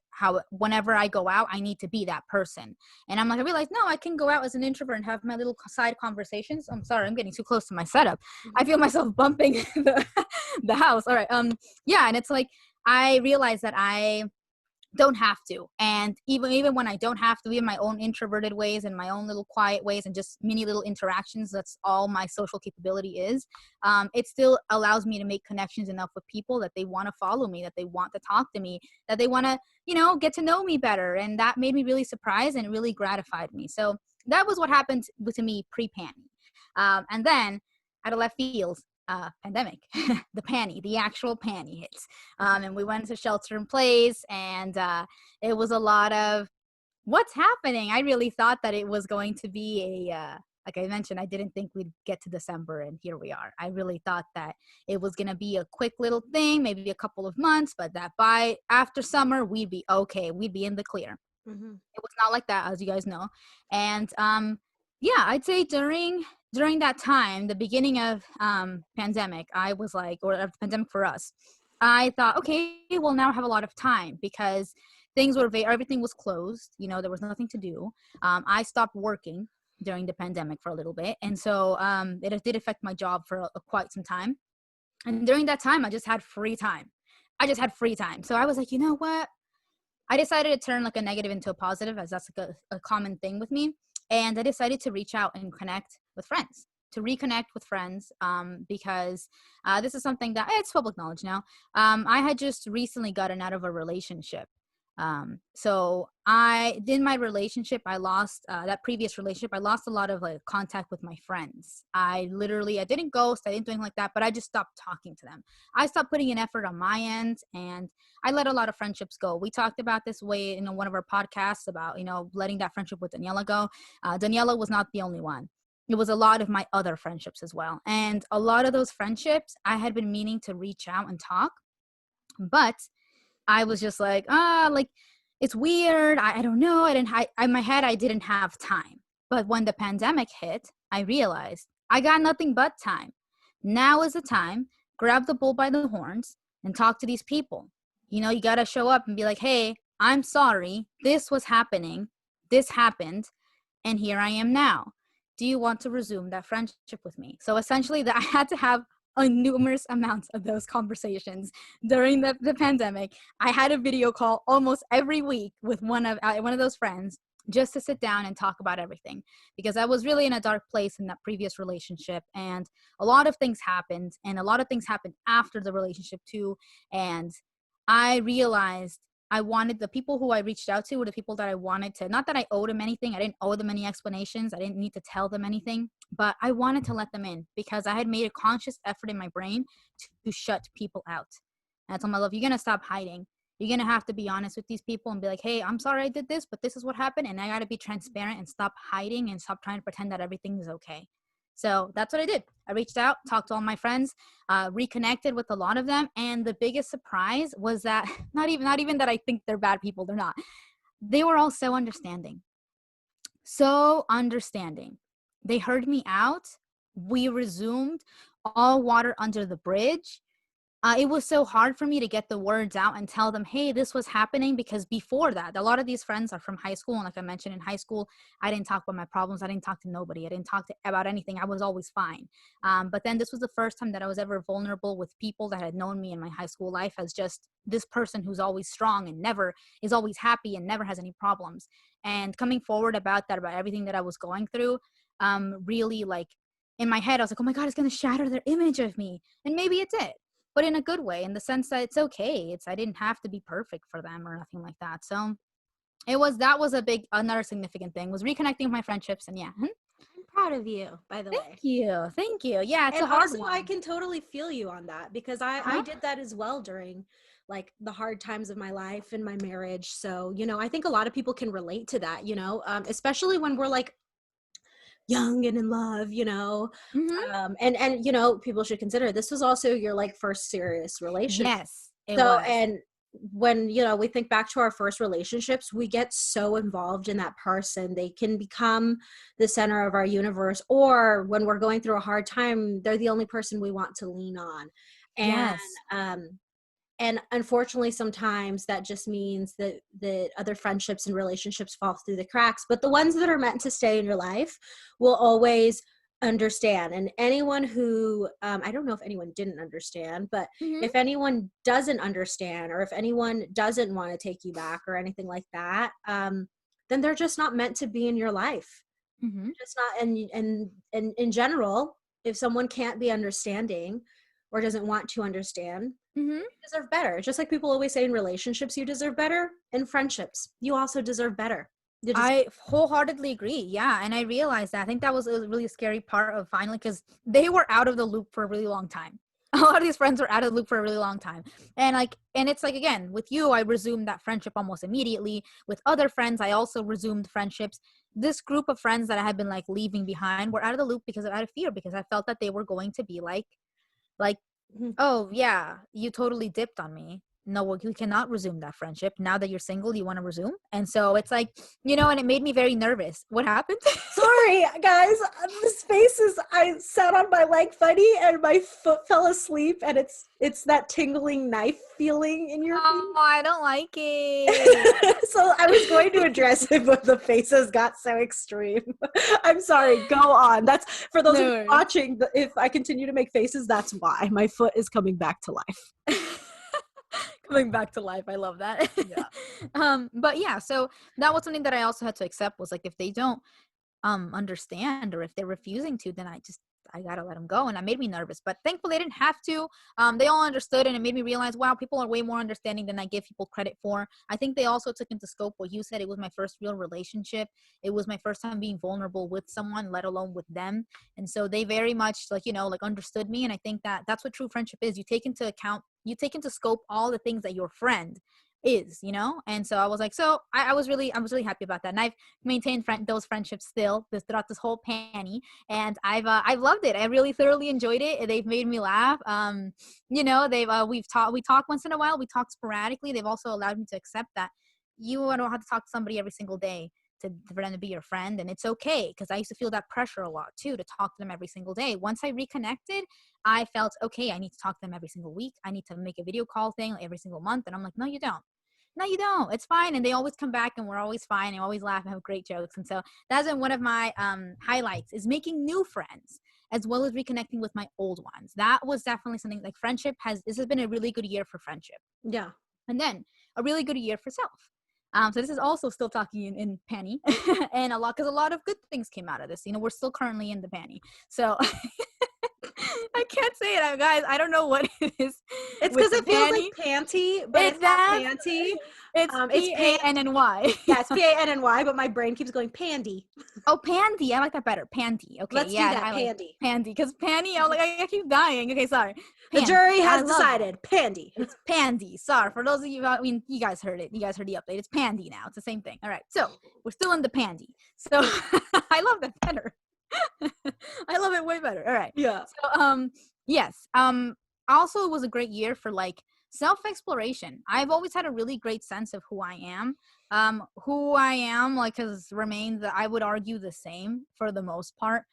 whenever I go out, I need to be that person. And I'm like, I realized, no, I can go out as an introvert and have my little side conversations. I'm sorry, I'm getting too close to my setup. I feel myself bumping the house. All right. Yeah. And it's like, I realized that I don't have to, and even when I don't have to, even my own introverted ways and my own little quiet ways and just mini little interactions, that's all my social capability is. It still allows me to make connections enough with people that they want to follow me, that they want to talk to me, that they want to get to know me better. And that made me really surprised and really gratified me. So that was what happened to me pre-panty. And then out of left field, pandemic, the actual panty hits. And we went to shelter in place, and it was a lot of what's happening. I really thought that it was going to be like I mentioned, I didn't think we'd get to December, and here we are. I really thought that it was going to be a quick little thing, maybe a couple of months, but that by after summer, we'd be okay. We'd be in the clear. Mm-hmm. It was not like that, as you guys know. And yeah, I'd say during that time, the beginning of pandemic, I was like, or pandemic for us, I thought, okay, well, now I have a lot of time because everything was closed. There was nothing to do. I stopped working during the pandemic for a little bit, and so it did affect my job for quite some time. And during that time, I just had free time. So I was like, you know what? I decided to turn like a negative into a positive, as that's like a common thing with me. And I decided to reach out and reconnect with friends, because this is something that it's public knowledge now. I had just recently gotten out of a relationship. So in my relationship, I lost that previous relationship. I lost a lot of like contact with my friends. I didn't ghost. I didn't do anything like that, but I just stopped talking to them. I stopped putting an effort on my end, and I let a lot of friendships go. We talked about this way in one of our podcasts about, letting that friendship with Daniela go. Daniela was not the only one. It was a lot of my other friendships as well. And a lot of those friendships, I had been meaning to reach out and talk, but I was just like, like, it's weird. I don't know. In my head, I didn't have time. But when the pandemic hit, I realized I got nothing but time. Now is the time. Grab the bull by the horns and talk to these people. You got to show up and be like, hey, I'm sorry. This was happening. This happened. And here I am now. Do you want to resume that friendship with me? So essentially, I had to have a numerous amounts of those conversations during the pandemic. I had a video call almost every week with one of those friends, just to sit down and talk about everything, because I was really in a dark place in that previous relationship, and a lot of things happened, and a lot of things happened after the relationship too. And I realized I wanted the people who I reached out to were the people that I wanted to, not that I owed them anything. I didn't owe them any explanations. I didn't need to tell them anything, but I wanted to let them in because I had made a conscious effort in my brain to shut people out. And I told my love, you're going to stop hiding. You're going to have to be honest with these people and be like, hey, I'm sorry I did this, but this is what happened. And I got to be transparent and stop hiding and stop trying to pretend that everything is okay. So that's what I did. I reached out, talked to all my friends, reconnected with a lot of them. And the biggest surprise was that not even that I think they're bad people. They're not. They were all so understanding. So understanding. They heard me out. We resumed all water under the bridge. It was so hard for me to get the words out and tell them, hey, this was happening, because before that, a lot of these friends are from high school. And like I mentioned, in high school, I didn't talk about my problems. I didn't talk to nobody. I didn't talk about anything. I was always fine. But then this was the first time that I was ever vulnerable with people that had known me in my high school life as just this person who's always strong and never is always happy and never has any problems. And coming forward about that, about everything that I was going through, really, like, in my head, I was like, oh my God, it's going to shatter their image of me. And maybe it did, but in a good way, in the sense that it's okay. I didn't have to be perfect for them or nothing like that. So that was another significant thing, was reconnecting with my friendships. And yeah. I'm proud of you, by the way. Thank you. Yeah, it's And a hard also, one. I can totally feel you on that, because I did that as well during like the hard times of my life and my marriage. So, I think a lot of people can relate to that, especially when we're like young and in love, Mm-hmm. and people should consider this was also your like first serious relationship. Yes, it So, was. and when we think back to our first relationships, we get so involved in that person. They can become the center of our universe, or when we're going through a hard time, they're the only person we want to lean on. And Yes. and unfortunately, sometimes that just means that other friendships and relationships fall through the cracks. But the ones that are meant to stay in your life will always understand. And anyone who, I don't know if anyone didn't understand, but Mm-hmm. if anyone doesn't understand, or if anyone doesn't want to take you back or anything like that, then they're just not meant to be in your life. Mm-hmm. Just not. And in general, if someone can't be understanding or doesn't want to understand, Mm-hmm. deserve better. Just like people always say, in relationships, you deserve better. In friendships, you also deserve better. You just I wholeheartedly agree. Yeah. And I realized that. I think that was a really scary part of finally, because they were out of the loop for a really long time. A lot of these friends were out of the loop for a really long time. And it's like, again, with you, I resumed that friendship almost immediately. With other friends, I also resumed friendships. This group of friends that I had been like leaving behind were out of the loop because out of fear, because I felt that they were going to be like, Mhm. oh, yeah, you totally dipped on me. No, well, you cannot resume that friendship. Now that you're single, you want to resume? And so it's like, and it made me very nervous. What happened? Sorry, guys. This face is. I sat on my leg funny, and my foot fell asleep, and it's that tingling knife feeling in your Oh, feet. I don't like it. So I was going to address it, but the faces got so extreme. I'm sorry. Go on. That's for those of you No worries. watching. If I continue to make faces, that's why my foot is coming back to life. Coming back to life. I love that. Yeah. But yeah, so that was something that I also had to accept, was like, if they don't understand, or if they're refusing to, then I gotta let them go. And that made me nervous, but thankfully I didn't have to. They all understood, and it made me realize, wow, people are way more understanding than I give people credit for. I think they also took into scope what you said. It was my first real relationship. It was my first time being vulnerable with someone, let alone with them. And so they very much like understood me. And I think that that's what true friendship is. You take into scope all the things that your friend is. And so I was like, I was really happy about that. And I've maintained those friendships still throughout this whole panty, and I've loved it. I really thoroughly enjoyed it. They've made me laugh. They've we talk once in a while. We talk sporadically. They've also allowed me to accept that you don't have to talk to somebody every single day for them to be your friend, and it's okay, because I used to feel that pressure a lot too, to talk to them every single day. Once I reconnected, I felt okay. I need to talk to them every single week. I need to make a video call thing every single month, and I'm like, no, you don't. No, you don't. It's fine. And they always come back, and we're always fine. And always laugh and have great jokes. And so that's been one of my highlights, is making new friends as well as reconnecting with my old ones. That was definitely something, like, this has been a really good year for friendship. Yeah. And then a really good year for self. So this is also still talking in panty and because a lot of good things came out of this. We're still currently in the panty. So I can't say it, guys. I don't know what it is. It's With because the it feels panty. like panty, but it's not That's panty. It's It's Panny. Yeah, it's Panny, but my brain keeps going pandy. Oh, pandy. I like that better. Panty. Okay, Let's do yeah, that, I like pandy. pandy, because panty. I keep dying. Okay, sorry. The Pandy. jury I has love that. decided. Pandy. It's pandy. Sorry for those of you. I mean, you guys heard it. You guys heard the update. It's pandy now. It's the same thing. All right. So we're still in the pandy. So I love that better. I love it way better. All right. Yeah. So yes. Also, it was a great year for like self-exploration. I've always had a really great sense of who I am. Who I am, like, has remained, I would argue, the same for the most part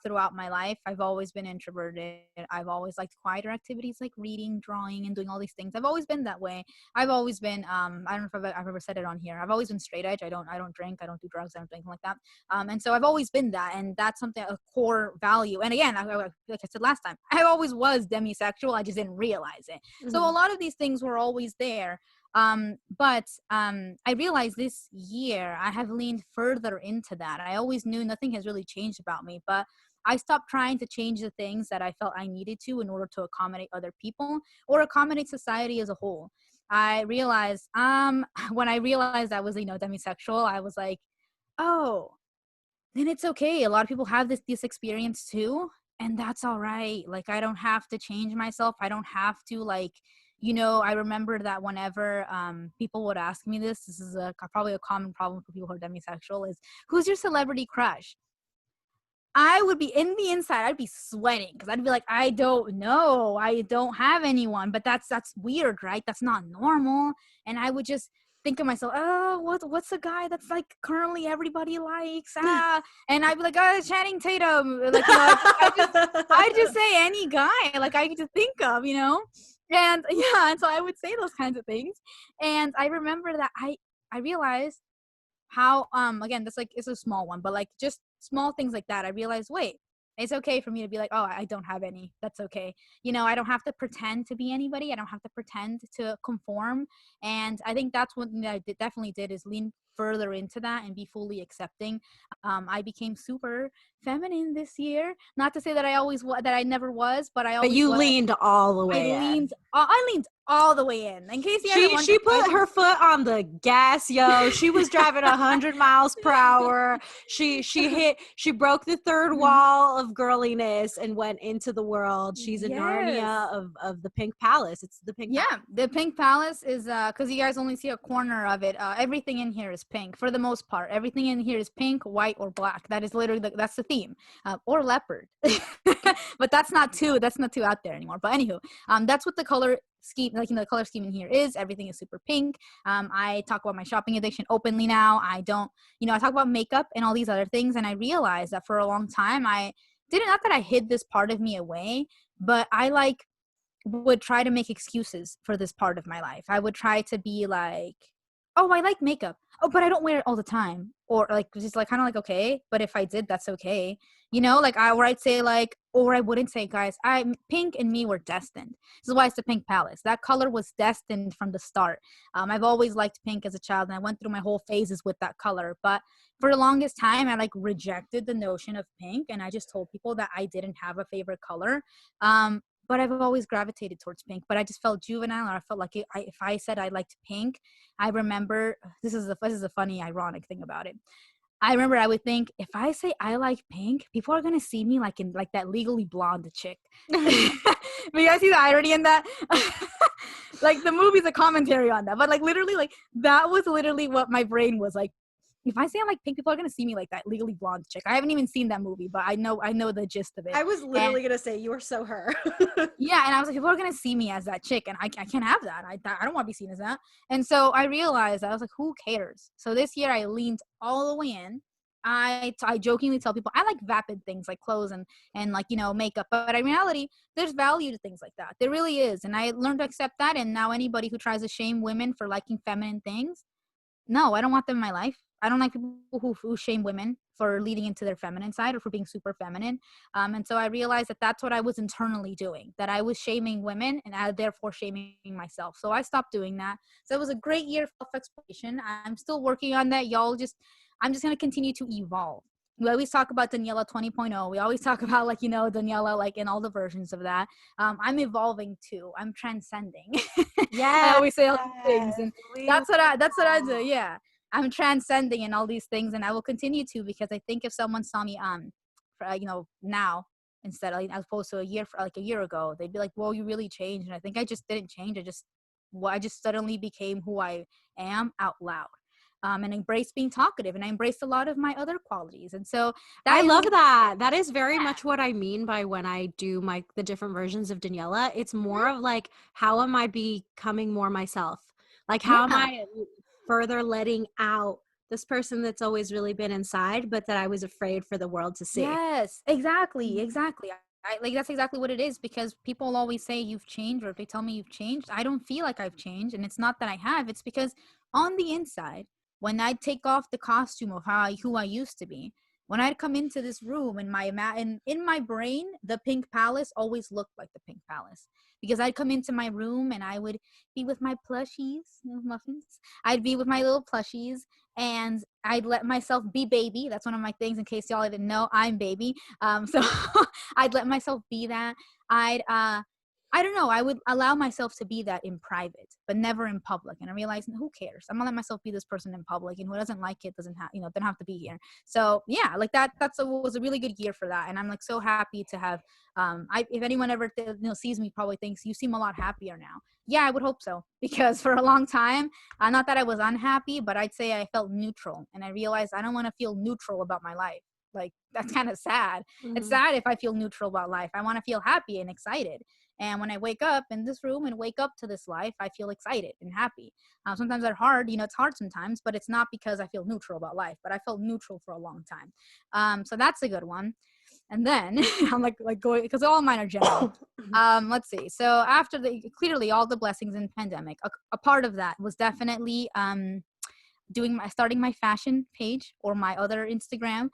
throughout my life. I've always been introverted. I've always liked quieter activities like reading, drawing, and doing all these things. I've always been that way. I've always been I don't know if I've ever said it on here. I've always been straight edge. I don't drink, I don't do drugs, I don't do anything like that. And so I've always been that, and that's something, a core value. And again, like I said last time, I always was demisexual. I just didn't realize it. So a lot of these things were always there. But I realized this year I have leaned further into that. I always knew nothing has really changed about me, but I stopped trying to change the things that I felt I needed to in order to accommodate other people or accommodate society as a whole. I realized, when I realized I was, demisexual, I was like, oh, then it's okay. A lot of people have this experience too, and that's all right. Like, I don't have to change myself. I don't have to, like, I remember that whenever people would ask me this is probably a common problem for people who are demisexual, is who's your celebrity crush? I would be in the inside, I'd be sweating because I'd be like, I don't know. I don't have anyone. But that's weird, right? That's not normal. And I would just think of myself, oh, what's a guy that's like currently everybody likes? And I'd be like, oh, Channing Tatum. Like, I'd just say any guy like I could just think of, And yeah, and so I would say those kinds of things. And I remember that I realized how again, that's like, it's a small one, but like just small things like that, I realized, wait, it's okay for me to be like, oh, I don't have any. That's okay. I don't have to pretend to be anybody. I don't have to pretend to conform. And I think that's one thing that I definitely did, is lean further into that and be fully accepting. I became super feminine this year. Not to say that that I never was, but I always. But you leaned all the I way in. leaned all the way in. In case you haven't She put her foot on the gas, yo. She was driving 100 miles per hour. She broke the third wall of girliness and went into the world. She's a Narnia of the Pink Palace. It's the Pink Palace. The Pink Palace is because you guys only see a corner of it. Everything in here is pink for the most part. Everything in here is pink, white, or black. That is literally that's the theme. Or leopard. But that's not too out there anymore. But anywho, that's what the color scheme, like, the color scheme in here is. Everything is super pink. I talk about my shopping addiction openly now. I don't, I talk about makeup and all these other things. And I realized that for a long time, not that I hid this part of me away, but I would try to make excuses for this part of my life. I would try to be like, oh, I like makeup. Oh, but I don't wear it all the time. Or like, just like, kind of like, okay, but if I did, that's okay. I'd say like, or I wouldn't say, guys, pink and me were destined. This is why it's the Pink Palace. That color was destined from the start. I've always liked pink as a child, and I went through my whole phases with that color. But for the longest time, I rejected the notion of pink, and I just told people that I didn't have a favorite color. But I've always gravitated towards pink. But I just felt juvenile, or I felt like if I said I liked pink, I remember, this is a funny, ironic thing about it. I remember I would think, if I say I like pink, people are going to see me like in like that Legally Blonde chick. But you guys see the irony in that? Like, the movie's a commentary on that. But like, literally, like, that was literally what my brain was like. If I say I like pink, people are going to see me like that Legally Blonde chick. I haven't even seen that movie, but I know the gist of it. I was literally going to say, you were so her. Yeah, and I was like, people are going to see me as that chick, and I can't have that. I don't want to be seen as that. And so I realized, I was like, who cares? So this year I leaned all the way in. I jokingly tell people I like vapid things like clothes and like, makeup, but in reality, there's value to things like that. There really is. And I learned to accept that. And now anybody who tries to shame women for liking feminine things, no, I don't want them in my life. I don't like people who shame women for leading into their feminine side or for being super feminine. And so I realized that that's what I was internally doing, that I was shaming women and I therefore shaming myself. So I stopped doing that. So it was a great year of self-exploration. I'm still working on that. I'm just going to continue to evolve. We always talk about Daniela 2.0. We always talk about Daniela, like in all the versions of that. I'm evolving too. I'm transcending. Yeah. I always say all these things. And that's what I do. Yeah. I'm transcending in all these things, and I will continue to, because I think if someone saw me now instead of, as opposed to a year ago, they'd be like, "Whoa, you really changed." And I think I just didn't change. I just suddenly became who I am out loud. And embrace being talkative, and I embraced a lot of my other qualities. And so I love that. That is very much what I mean by when I do the different versions of Daniela. It's more of like, how am I becoming more myself? Like, how am I further letting out this person that's always really been inside, but that I was afraid for the world to see. Yes, exactly, exactly. I like that's exactly what it is, because people always say you've changed, or if they tell me you've changed, I don't feel like I've changed, and it's not that I have. It's because on the inside, when I take off the costume of who I used to be, when I'd come into this room in in my brain, the Pink Palace always looked like the Pink Palace, because I'd come into my room and I would be with my plushies, muffins. I'd be with my little plushies, and I'd let myself be baby. That's one of my things. In case y'all didn't know, I'm baby. So I'd let myself be that. I don't know. I would allow myself to be that in private, but never in public. And I realized, who cares? I'm gonna let myself be this person in public, and who doesn't like it doesn't have, don't have to be here. So yeah, like was a really good year for that, and I'm like so happy to have. If anyone ever sees me, probably thinks you seem a lot happier now. Yeah, I would hope so, because for a long time, not that I was unhappy, but I'd say I felt neutral, and I realized I don't want to feel neutral about my life. Like, that's kind of sad. It's sad if I feel neutral about life. I want to feel happy and excited. And when I wake up in this room and wake up to this life, I feel excited and happy. Sometimes that's hard. It's hard sometimes, but it's not because I feel neutral about life. But I felt neutral for a long time. So that's a good one. And then I'm like going, because all mine are general. Let's see. So after clearly all the blessings in pandemic, a part of that was definitely starting my fashion page, or my other Instagram,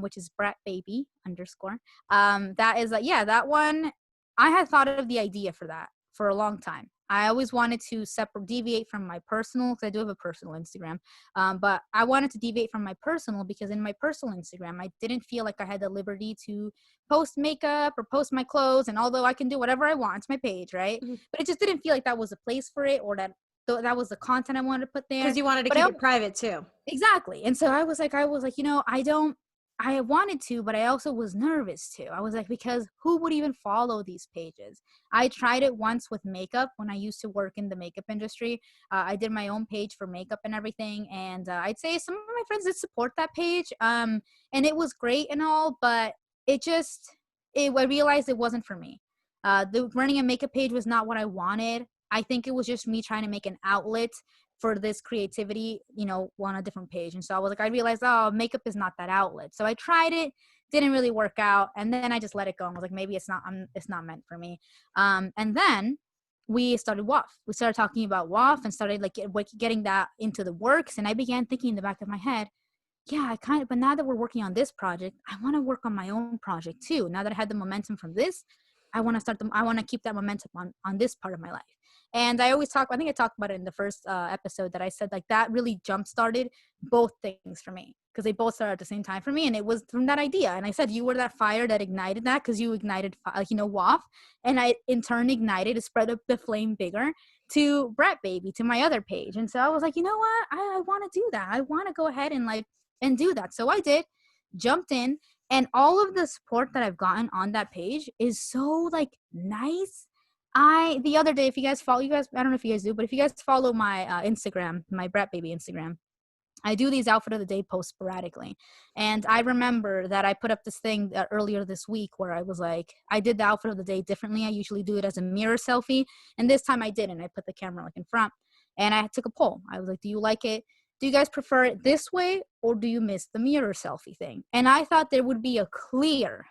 which is bratbaby_. That is that one. I had thought of the idea for that for a long time. I always wanted to deviate from my personal, because I do have a personal Instagram, but I wanted to deviate from my personal, because in my personal Instagram, I didn't feel like I had the liberty to post makeup or post my clothes. And although I can do whatever I want, it's my page, right? But it just didn't feel like that was a place for it, or that was the content I wanted to put there. Because you wanted to keep it private too. Exactly. And so I was like, I wanted to, but I also was nervous too. I was like, because who would even follow these pages? I tried it once with makeup when I used to work in the makeup industry. I did my own page for makeup and everything. And I'd say some of my friends did support that page. And it was great and all, but I realized it wasn't for me. Running a makeup page was not what I wanted. I think it was just me trying to make an outlet for this creativity, on a different page. And so I was like, I realized, makeup is not that outlet. So I tried it, didn't really work out. And then I just let it go. And was like, maybe it's not meant for me. And then we started WAF. We started talking about WAF and started getting that into the works. And I began thinking in the back of my head, yeah, but now that we're working on this project, I want to work on my own project too. Now that I had the momentum from this, I want to keep that momentum on this part of my life. And I always I think I talked about it in the first episode, that I said like that really jump-started both things for me, because they both started at the same time for me. And it was from that idea. And I said, you were that fire that ignited that, because you ignited, WAF. And I in turn ignited to spread up the flame bigger to Brat Baby, to my other page. And so I was like, you know what? I want to do that. I want to go ahead and do that. So I did, jumped in, and all of the support that I've gotten on that page is so nice. The other day, if you guys follow, I don't know if you guys do, but if you guys follow my Instagram, my Brat Baby Instagram, I do these outfit of the day posts sporadically. And I remember that I put up this thing earlier this week where I was like, I did the outfit of the day differently. I usually do it as a mirror selfie. And this time I didn't. I put the camera in front, and I took a poll. I was like, do you like it? Do you guys prefer it this way, or do you miss the mirror selfie thing? And I thought there would be a clear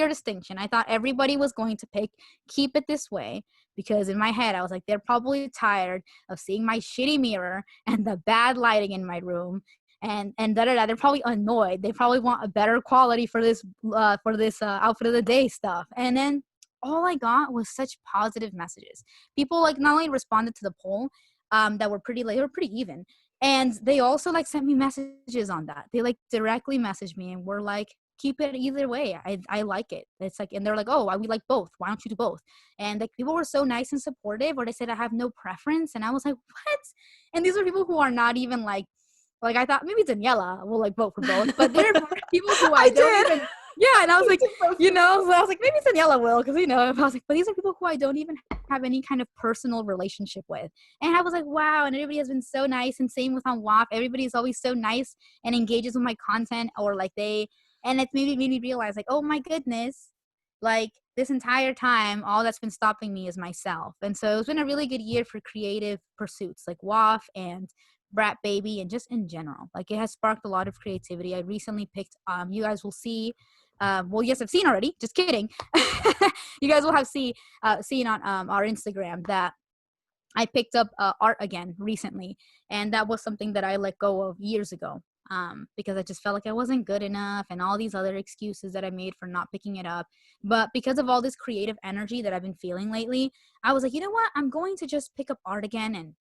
distinction. I thought everybody was going to keep it this way, because in my head, I was like, they're probably tired of seeing my shitty mirror and the bad lighting in my room. And They're probably annoyed. They probably want a better quality for this outfit of the day stuff. And then all I got was such positive messages. People not only responded to the poll, that were they were pretty even. And they also sent me messages on that. They directly messaged me and were like, keep it either way. I like it. It's and they're like, oh, we like both. Why don't you do both? And people were so nice and supportive, or they said I have no preference. And I was like, what? And these are people who are not even I thought maybe Daniela will vote for both, but they're people who I don't even. Yeah, and I was like, so I was like, maybe Daniela will, because I was like, but these are people who I don't even have any kind of personal relationship with. And I was like, wow, and everybody has been so nice. And same with on WAP, everybody is always so nice and engages with my content, or and it's made me realize oh my goodness, this entire time, all that's been stopping me is myself. And so it's been a really good year for creative pursuits like WAF and Brat Baby, and just in general. Like, it has sparked a lot of creativity. I recently picked, you guys will see, well, yes, I've seen already. Just kidding. You guys will have seen on our Instagram that I picked up art again recently, and that was something that I let go of years ago, because I just felt like I wasn't good enough, and all these other excuses that I made for not picking it up. But because of all this creative energy that I've been feeling lately, I was like, you know what? I'm going to just pick up art again and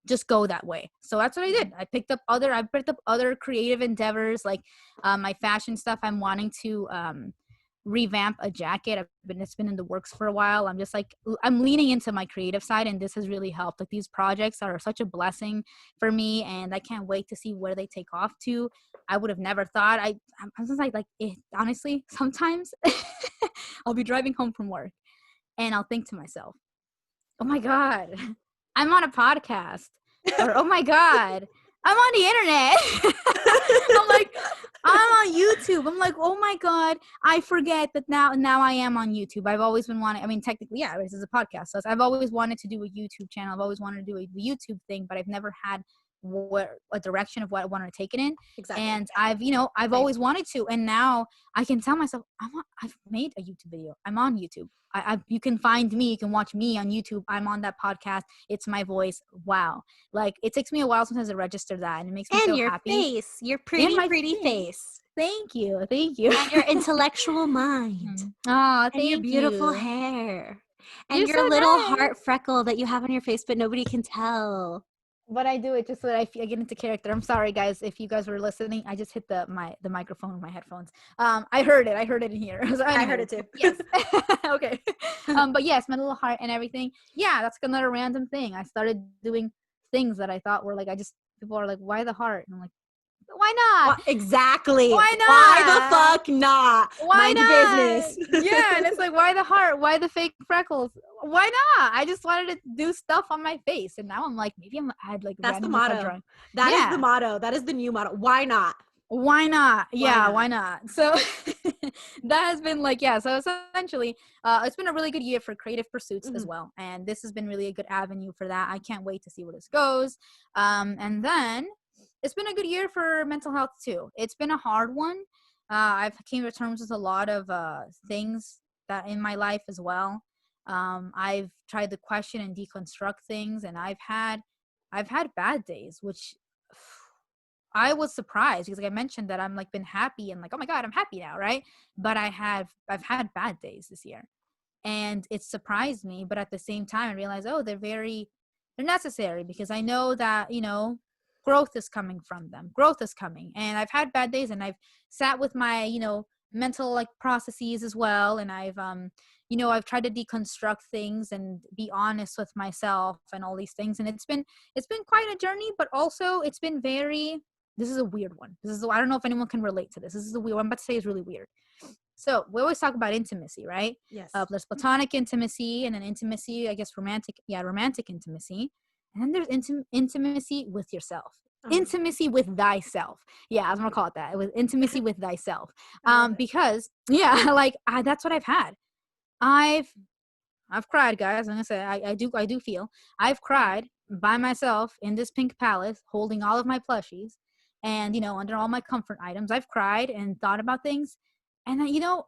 just go that way. So that's what I did. I picked up other creative endeavors, like my fashion stuff. I'm wanting to revamp a jacket. It's been in the works for a while. I'm leaning into my creative side, and this has really helped. Like, these projects are such a blessing for me, and I can't wait to see where they take off to. I would have never thought. I'm just like it, honestly, sometimes I'll be driving home from work and I'll think to myself, oh my God, I'm on a podcast. Or, oh my God, I'm on the internet. I'm like, I'm on YouTube. I'm like, oh my God, I forget that now I am on YouTube. I've always been wanting, I mean, technically, yeah, this is a podcast. So I've always wanted to do a YouTube channel. I've always wanted to do a YouTube thing, but I've never had a direction of what I wanted to take it in. Exactly. And I've always wanted to, and now I can tell myself, I've made a YouTube video. I'm on YouTube. You can find me. You can watch me on YouTube. I'm on that podcast. It's my voice. Wow. Like, it takes me a while sometimes to register that, and it makes me so happy. And your face, your pretty face. Thank you. And your intellectual mind. Oh, thank you. And your beautiful hair. And You're your so little nice. heart freckle that you have on your face, but nobody can tell. But I do it just so that I get into character. I'm sorry, guys, if you guys were listening. I just hit the microphone with my headphones. I heard it in here. So I heard it too. Yes. Okay. But yes, my little heart and everything. Yeah, that's another random thing. I started doing things that I thought were like, people are like, why the heart? And I'm like, why not? Exactly. Why not? Why the fuck not? Why Mind not? your business. Yeah, and it's like, why the heart? Why the fake freckles? Why not? I just wanted to do stuff on my face, and now I'm like, maybe I had like That's the randomly motto. drawing. That is the motto. That is the new motto. Why not? Why not? Yeah, why not? So that has been like, yeah. So essentially, it's been a really good year for creative pursuits as well, and this has been really a good avenue for that. I can't wait to see where this goes. And then it's been a good year for mental health too. It's been a hard one. I've came to terms with a lot of things that in my life as well. I've tried to question and deconstruct things, and I've had bad days, which I was surprised because, like I mentioned, that I'm like been happy and like, oh my God, I'm happy now, right? But I've had bad days this year, and it surprised me. But at the same time, I realized, oh, they're necessary, because I know that, growth is coming from them. Growth is coming. And I've had bad days, and I've sat with my, mental like processes as well. And I've tried to deconstruct things and be honest with myself and all these things. And it's been quite a journey, but also it's been this is a weird one. I don't know if anyone can relate to this. This is a weird one. I'm about to say is really weird. So we always talk about intimacy, right? Yes. There's platonic intimacy, and then intimacy, I guess romantic intimacy. And then there's intimacy with yourself. Intimacy with thyself. Yeah, I'm gonna call it that. It was intimacy with thyself. Because like that's what I've had. I've cried, guys. I'm gonna say I do feel I've cried by myself in this pink palace, holding all of my plushies, and under all my comfort items. I've cried and thought about things. And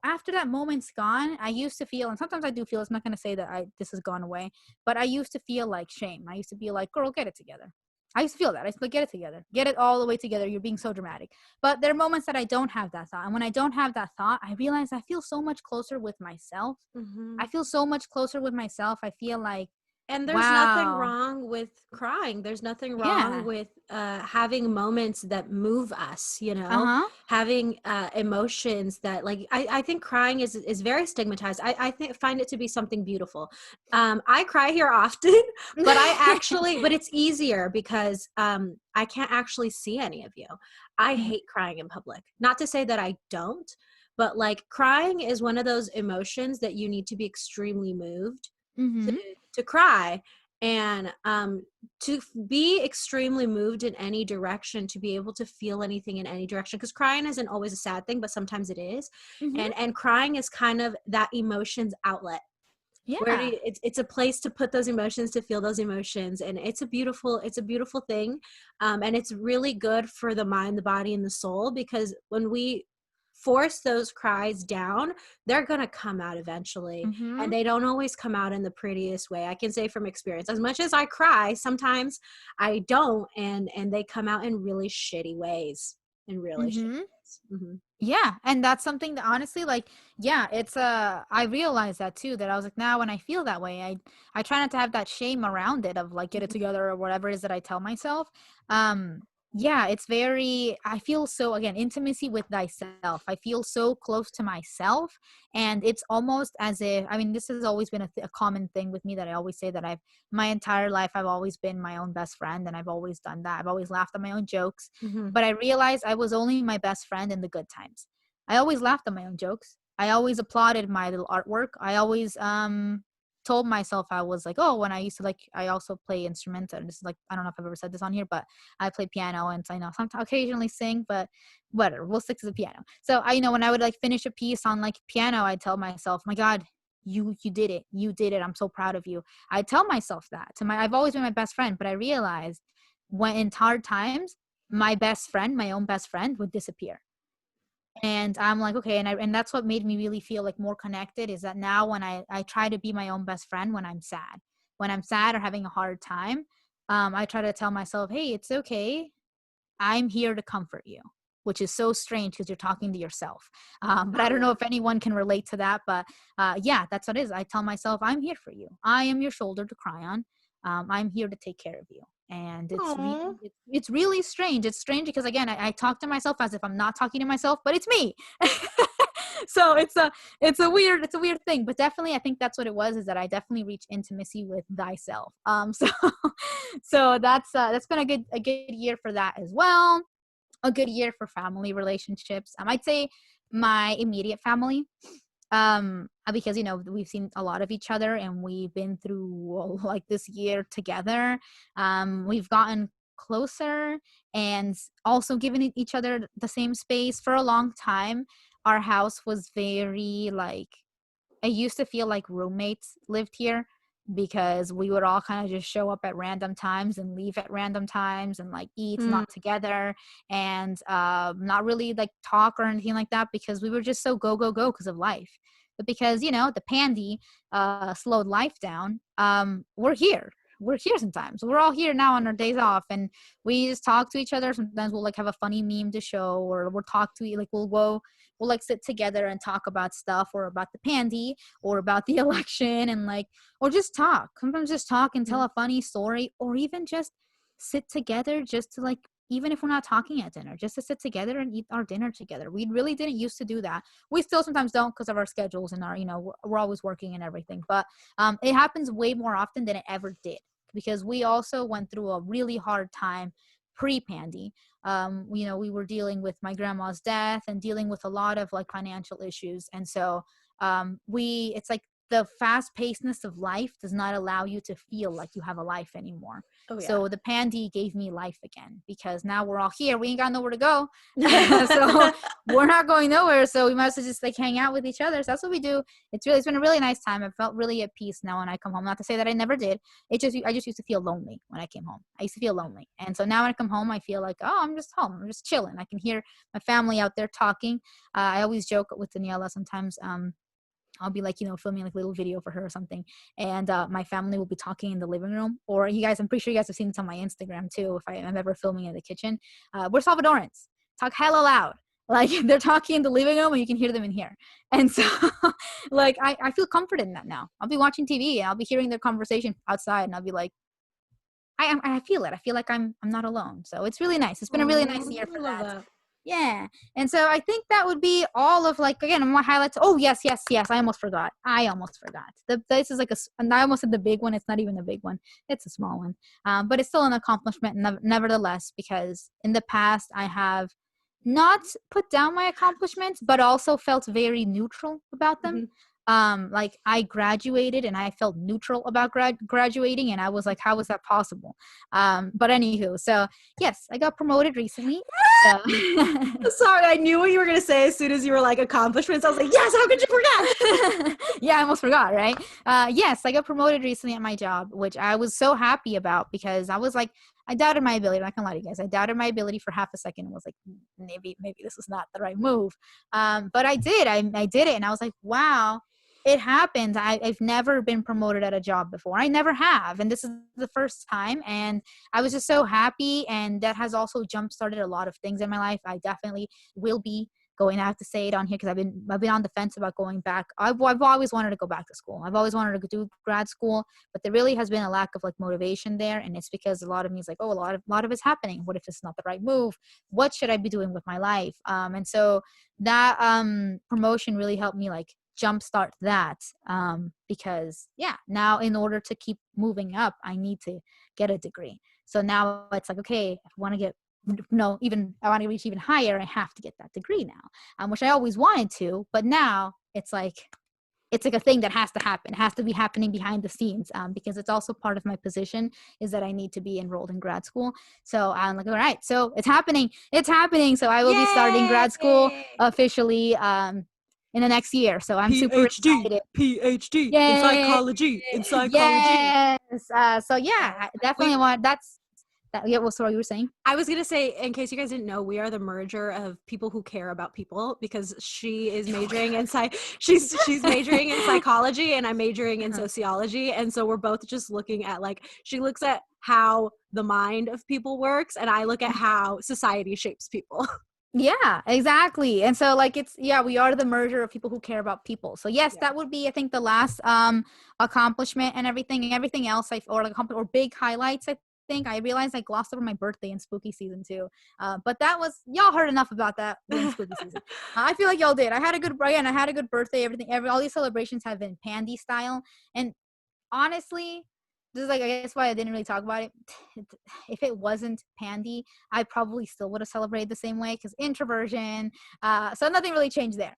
after that moment's gone, I used to feel, and sometimes I do feel, it's not going to say that this has gone away, but I used to feel like shame. I used to be like, girl, get it together. I used to feel that. I used to like, get it together. Get it all the way together. You're being so dramatic. But there are moments that I don't have that thought. And when I don't have that thought, I realize I feel so much closer with myself. I feel so much closer with myself. I feel like, and there's nothing wrong with crying. There's nothing wrong with having moments that move us, having emotions that, like, I think crying is very stigmatized. I find it to be something beautiful. I cry here often, but but it's easier because I can't actually see any of you. I hate crying in public. Not to say that I don't, but like crying is one of those emotions that you need to be extremely moved to cry, and to be extremely moved in any direction, to be able to feel anything in any direction, because crying isn't always a sad thing, but sometimes it is. And crying is kind of that emotions outlet. Yeah. It's a place to put those emotions, to feel those emotions, and it's a beautiful thing, and it's really good for the mind, the body, and the soul, because when we force those cries down, they're going to come out eventually, Mm-hmm. and they don't always come out in the prettiest way. I can say from experience, as much as I cry, sometimes I don't, and they come out in really shitty ways, in really shitty Mm-hmm. ways. Mm-hmm. Yeah, and that's something that honestly, like, yeah, it's I realized that too, that I was like, now when I feel that way, I try not to have that shame around it of like get it together or whatever it is that I tell myself. Um yeah, it's very, I feel so, again, intimacy with thyself. I feel so close to myself, and it's almost as if, I mean, this has always been a common thing with me, that I always say that I've my entire life I've always been my own best friend, and I've always done that. I've always laughed at my own jokes. Mm-hmm. But I realized I was only my best friend in the good times. I always laughed at my own jokes. I always applauded my little artwork. I always told myself, I was like, oh, when I used to, like, I also play instruments, and this is like, I don't know if I've ever said this on here, but I play piano, and so I know sometimes occasionally sing, but whatever, we'll stick to the piano. So I, when I would like finish a piece on like piano, I'd tell myself, my God, you did it. You did it. I'm so proud of you. I tell myself that to my, I've always been my best friend, but I realized when in hard times, my best friend, my own best friend, would disappear. And I'm like, okay, and that's what made me really feel like more connected, is that now when I try to be my own best friend when I'm sad. When I'm sad or having a hard time, I try to tell myself, hey, it's okay. I'm here to comfort you, which is so strange because you're talking to yourself. But I Oh, don't know yeah. if anyone can relate to that. But yeah, that's what it is. I tell myself, I'm here for you. I am your shoulder to cry on. I'm here to take care of you. And Aw. it's really strange. It's strange because, again, I talk to myself as if I'm not talking to myself, but it's me. So it's a weird thing, but definitely I think that's what it was, is that I definitely reached intimacy with thyself. So so that's been a good year for that as well. A good year for family relationships. I'd say my immediate family, because we've seen a lot of each other, and we've been through like this year together. We've gotten closer, and also given each other the same space. For a long time, our house was very like, I used to feel like roommates lived here, because we would all kind of just show up at random times and leave at random times, and like eat Mm. not together, and not really like talk or anything like that, because we were just so go go go because of life. But because the pandy slowed life down, we're here sometimes. We're all here now on our days off, and we just talk to each other. Sometimes we'll like have a funny meme to show, or we'll talk to like we'll like sit together and talk about stuff, or about the pandy, or about the election, and like, or just talk. Sometimes just talk and tell a funny story, or even just sit together, just to like, even if we're not talking at dinner, just to sit together and eat our dinner together. We really didn't used to do that. We still sometimes don't, because of our schedules and our, we're always working and everything. But it happens way more often than it ever did, because we also went through a really hard time pre-pandy. We were dealing with my grandma's death, and dealing with a lot of like financial issues. And so it's like the fast pacedness of life does not allow you to feel like you have a life anymore. Oh, yeah. So the pandy gave me life again, because now we're all here. We ain't got nowhere to go. So we're not going nowhere. So we might as well just like hang out with each other. So that's what we do. It's been a really nice time. I felt really at peace now when I come home. Not to say that I never did. I just used to feel lonely when I came home. I used to feel lonely. And so now when I come home, I feel like, oh, I'm just home. I'm just chilling. I can hear my family out there talking. I always joke with Daniela sometimes. I'll be like, filming like a little video for her or something. And my family will be talking in the living room. Or you guys, I'm pretty sure you guys have seen this on my Instagram too, if I'm ever filming in the kitchen. We're Salvadorans. Talk hella loud. Like they're talking in the living room and you can hear them in here. And so like I feel comforted in that now. I'll be watching TV and I'll be hearing their conversation outside, and I'll be like, I feel it. I feel like I'm not alone. So it's really nice. It's been a really nice year I for love that. that. Yeah. And so I think that would be all of like, again, my highlights. Oh, yes. I almost forgot. This is like and I almost said the big one. It's not even a big one. It's a small one. But it's still an accomplishment nevertheless, because in the past I have not put down my accomplishments, but also felt very neutral about them. Mhm. like I graduated and I felt neutral about graduating, and I was like, how was that possible? But anywho, so yes, I got promoted recently. So Sorry, I knew what you were gonna say as soon as you were like accomplishments. I was like, yes, how could you forget? yeah, I almost forgot, right? Yes, I got promoted recently at my job, which I was so happy about because I was like, I doubted my ability. I'm not gonna lie to you guys. I doubted my ability for half a second and was like, maybe this is not the right move. But I did. I did it, and I was like, wow, it happened. I've never been promoted at a job before. I never have, and this is the first time. And I was just so happy, and that has also jump started a lot of things in my life. I definitely will be going. I have to say it on here because I've been on the fence about going back. I've always wanted to go back to school. I've always wanted to do grad school, but there really has been a lack of like motivation there, and it's because a lot of me is like, oh, a lot of it's happening. What if it's not the right move? What should I be doing with my life? And so that promotion really helped me like jumpstart that, because yeah, now in order to keep moving up, I need to get a degree. So now it's like, okay, if I want to get even I want to reach even higher, I have to get that degree now, which I always wanted to, but now it's like a thing that has to happen. It has to be happening behind the scenes, because it's also part of my position is that I need to be enrolled in grad school. So I'm like, all right, so it's happening. So I will be starting grad school Yay! officially in the next year. So I'm super excited. PhD in Yay! psychology, in psychology. Yes. So yeah, I We definitely want that's that. Yeah, well, so what you were saying? I was gonna say, in case you guys didn't know, we are the merger of people who care about people because she is majoring in she's majoring in psychology and I'm majoring in sociology, and so we're both just looking at like she looks at how the mind of people works, and I look at how society shapes people. Yeah, exactly. And so like we are the merger of people who care about people. So yes, Yeah. that would be I think the last accomplishment, and everything else or like or big highlights. I think I realized I glossed over my birthday in spooky season too. But that was y'all heard enough about that in spooky season. I feel like y'all did. I had a good birthday. All these celebrations have been pandy style, and honestly, this is like I guess why I didn't really talk about it. If it wasn't pandy, I probably still would have celebrated the same way because introversion. So nothing really changed there.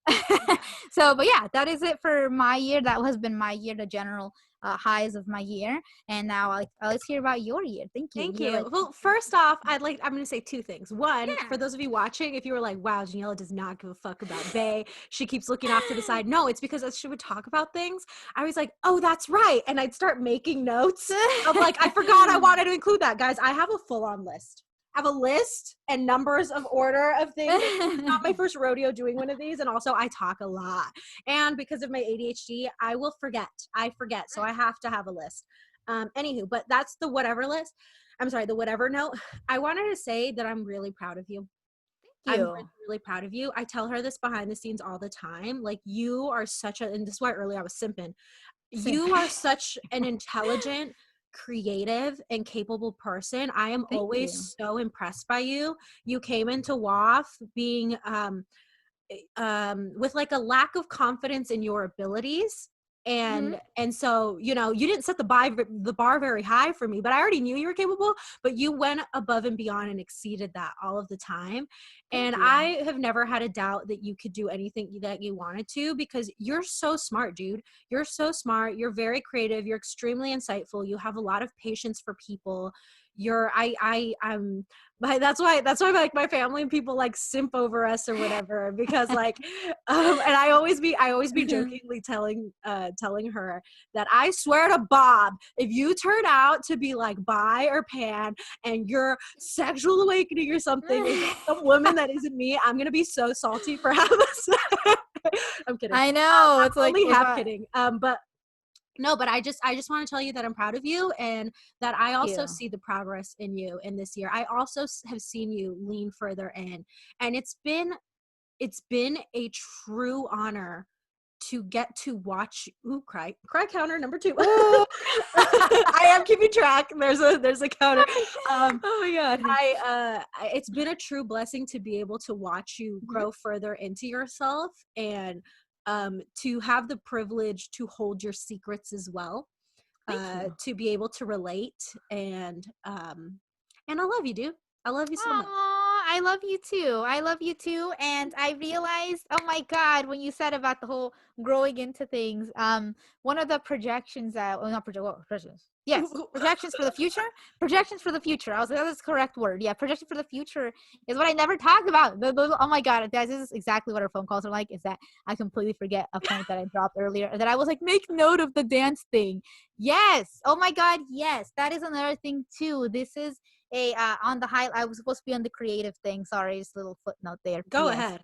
So, but yeah, that is it for my year. That has been my year, the general highs of my year. And now let's hear about your year. Thank you. Thank you. Well, first off, I'm going to say two things. One, Yeah. for those of you watching, if you were like, wow, Daniela does not give a fuck about Bay, she keeps looking off to the side. No, it's because as she would talk about things, I was like, oh, that's right. And I'd start making notes of like, I forgot I wanted to include that. Guys, I have a full-on list. I have a list and numbers of order of things. It's not my first rodeo doing one of these. And also I talk a lot. And because of my ADHD, I will forget. I forget. So I have to have a list. Anywho, but that's the whatever list. I'm sorry, the whatever note. I wanted to say that I'm really proud of you. Thank I'm you. really, really proud of you. I tell her this behind the scenes all the time. Like you are and this is why earlier I was simping. Same. You are such an intelligent, creative, and capable person. I am Thank you. always so impressed by you. You came into WAF being with like a lack of confidence in your abilities, Mm-hmm. and so you didn't set the bar very high for me, but I already knew you were capable, but you went above and beyond and exceeded that all of the time. Thank And you. I have never had a doubt that you could do anything that you wanted to, because you're so smart, dude. You're so smart, you're very creative, you're extremely insightful, you have a lot of patience for people. I'm that's why like my family and people like simp over us or whatever, because like and I always be jokingly telling her that I swear to Bob, if you turn out to be like bi or pan and your sexual awakening or something is some woman that isn't me, I'm gonna be so salty for half a second. I'm kidding. I know. It's I'm like only half kidding. But no, but I just want to tell you that I'm proud of you, and that I Thank also you. see the progress in you in this year. I also have seen you lean further in, and it's been a true honor to get to watch. Ooh, cry counter number 2. Ooh. I am keeping track. There's a counter. Oh my god. It's been a true blessing to be able to watch you grow further into yourself, and to have the privilege to hold your secrets as well, Thank you. to be able to relate, and I love you, dude. I love you so much. Aw, I love you too. I love you too. And I realized, oh my God, when you said about the whole growing into things, one of the projections that, well, not projections. Yes, projections for the future. Projections for the future. I was like, that's the correct word. Yeah, projection for the future is what I never talked about. Oh my God, this is exactly what our phone calls are like. Is that I completely forget a point that I dropped earlier. That I was like, make note of the dance thing. Yes. Oh my God. Yes, that is another thing too. This is on the high. I was supposed to be on the creative thing. Sorry, just a little footnote there. Go PS. ahead.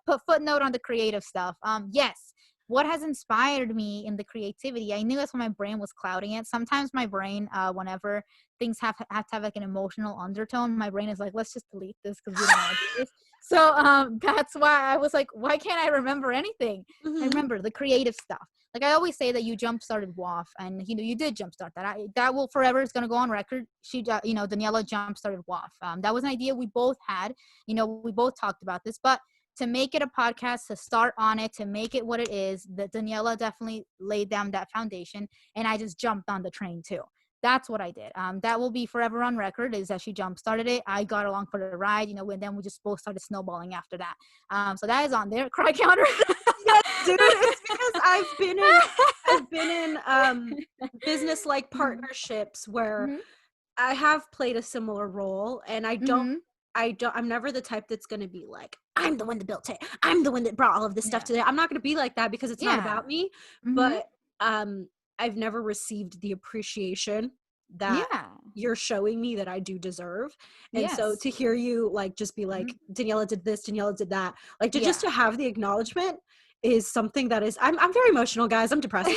Put footnote on the creative stuff. Yes. What has inspired me in the creativity? I knew that's when my brain was clouding it. Sometimes my brain, whenever things have to have like an emotional undertone, my brain is like, let's just delete this because we don't want to do this. So that's why I was like, why can't I remember anything? I remember the creative stuff. Like I always say that you jump started WAF, and you did jump start that. That will forever is gonna go on record. She, Daniela jump started WAF. That was an idea we both had. We both talked about this, but to make it a podcast, to start on it, to make it what it is, that Daniela definitely laid down that foundation, and I just jumped on the train too. That's what I did. That will be forever on record, is that she jump started it. I got along for the ride, and then we just both started snowballing after that. So that is on there. Cry counter. Yes, dude. It's because I've been in business like partnerships where Mm-hmm. I have played a similar role, and Mm-hmm. I'm never the type that's going to be like, I'm the one that built it. I'm the one that brought all of this stuff Yeah. today. I'm not going to be like that because it's not Yeah. about me, Mm-hmm. but I've never received the appreciation that Yeah. you're showing me that I do deserve. And so Yes. to hear you like just be Mm-hmm. like, Daniela did this, Daniela did that, like Yeah. to have the acknowledgement is something that is I'm very emotional, guys. I'm depressed. Mood.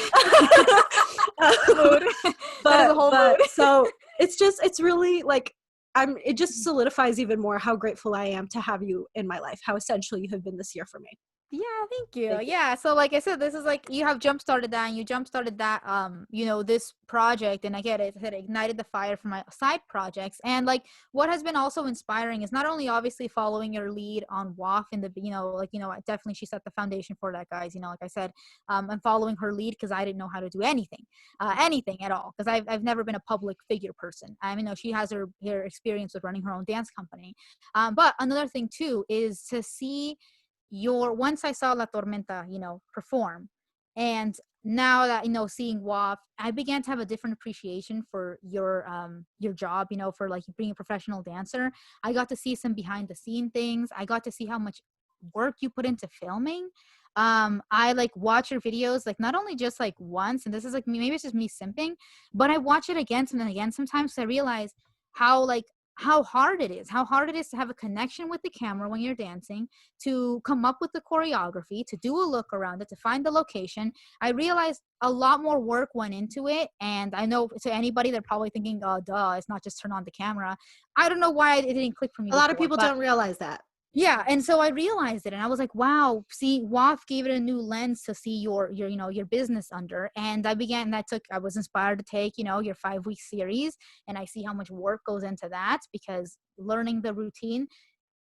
That is a whole mood. But so it's really like it just solidifies even more how grateful I am to have you in my life, how essential you have been this year for me. Yeah, thank you. Thank you. Yeah, so like I said, this is like you have jump started that, and you jump started that this project, and I get it, it ignited the fire for my side projects. And like what has been also inspiring is not only obviously following your lead on WAF in the definitely she set the foundation for that, guys. Like I said, I'm following her lead because I didn't know how to do anything at all, because I've never been a public figure person. She has her experience with running her own dance company. But another thing too is to see once I saw La Tormenta, perform, and now that seeing WAF, I began to have a different appreciation for your job, for like being a professional dancer. I got to see some behind the scene things. I got to see how much work you put into filming. I like watch your videos like not only just like once, and this is like maybe it's just me simping, but I watch it again and again sometimes, because I realize how hard it is to have a connection with the camera when you're dancing, to come up with the choreography, to do a look around it, to find the location. I realized a lot more work went into it. And I know to anybody, they're probably thinking, oh, duh, it's not just turn on the camera. I don't know why it didn't click for me A lot of before, people but don't realize that. yeah, and so I realized it, and I was like, wow, see, WAF gave it a new lens to see your business under. And I was inspired to take, your 5-week series, and I see how much work goes into that, because learning the routine,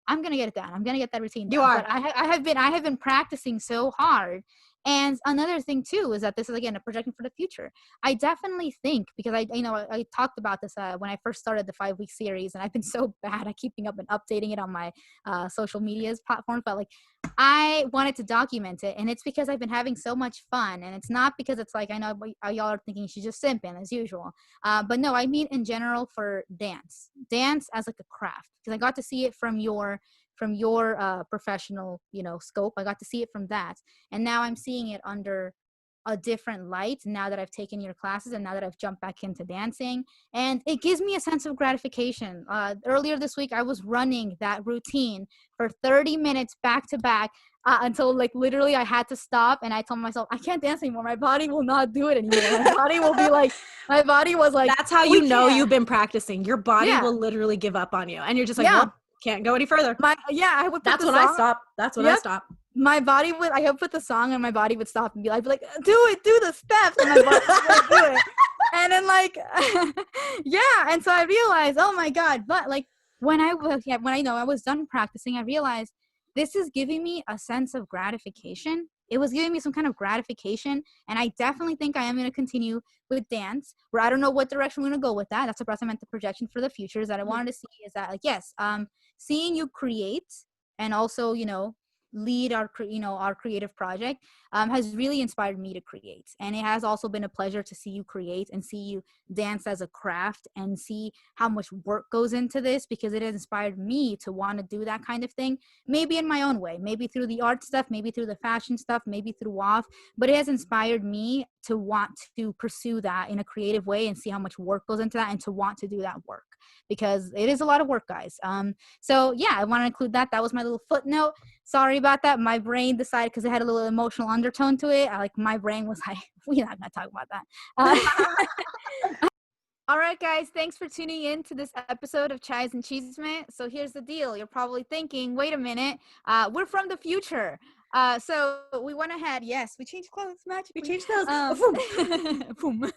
I'm gonna get it done. I'm gonna get that routine You done. are. But I have been practicing so hard. And another thing too is that this is again a projection for the future. I definitely think, because I talked about this when I first started the 5-week series, and I've been so bad at keeping up and updating it on my social medias platform. But like I wanted to document it, and it's because I've been having so much fun, and it's not because it's like I know y'all are thinking she's just simping as usual. But no, I mean in general for dance as like a craft, because I got to see it from your professional scope. I got to see it from that, and now I'm seeing it under a different light now that I've taken your classes, and now that I've jumped back into dancing, and it gives me a sense of gratification. Earlier this week I was running that routine for 30 minutes back to back, until like literally I had to stop, and I told myself I can't dance anymore. My body will not do it anymore. My body was like, that's how you've been practicing. Your body yeah, will literally give up on you, and you're just like, yeah. well, can't go any further. I would put That's the when song. I stop. That's when I Yep. stop. My body would, I would put the song, and my body would stop and be like, do the steps, and my body would do it. And then like, yeah. And so I realized, oh my God. But like when I was done practicing, I realized this is giving me a sense of gratification it was giving me some kind of gratification. And I definitely think I am going to continue with dance, where I don't know what direction we're going to go with that. That's what I meant, the projection for the future is that I wanted to see is that, like, yes, seeing you create and also, you know, lead our our creative project has really inspired me to create. And it has also been a pleasure to see you create and see you dance as a craft and see how much work goes into this, because it has inspired me to want to do that kind of thing, maybe in my own way, maybe through the art stuff, maybe through the fashion stuff, maybe through WAF, but it has inspired me to want to pursue that in a creative way and see how much work goes into that and to want to do that work, because it is a lot of work, guys. So yeah, I want to include that. That was my little footnote. Sorry about that. My brain decided, because it had a little emotional undertone to it. My brain was like, we're not going to talk about that. All right, guys, thanks for tuning in to this episode of Chais and Chisme. So here's the deal. You're probably thinking, wait a minute, we're from the future. So we went ahead. Yes, we changed clothes magically. We changed clothes. Boom.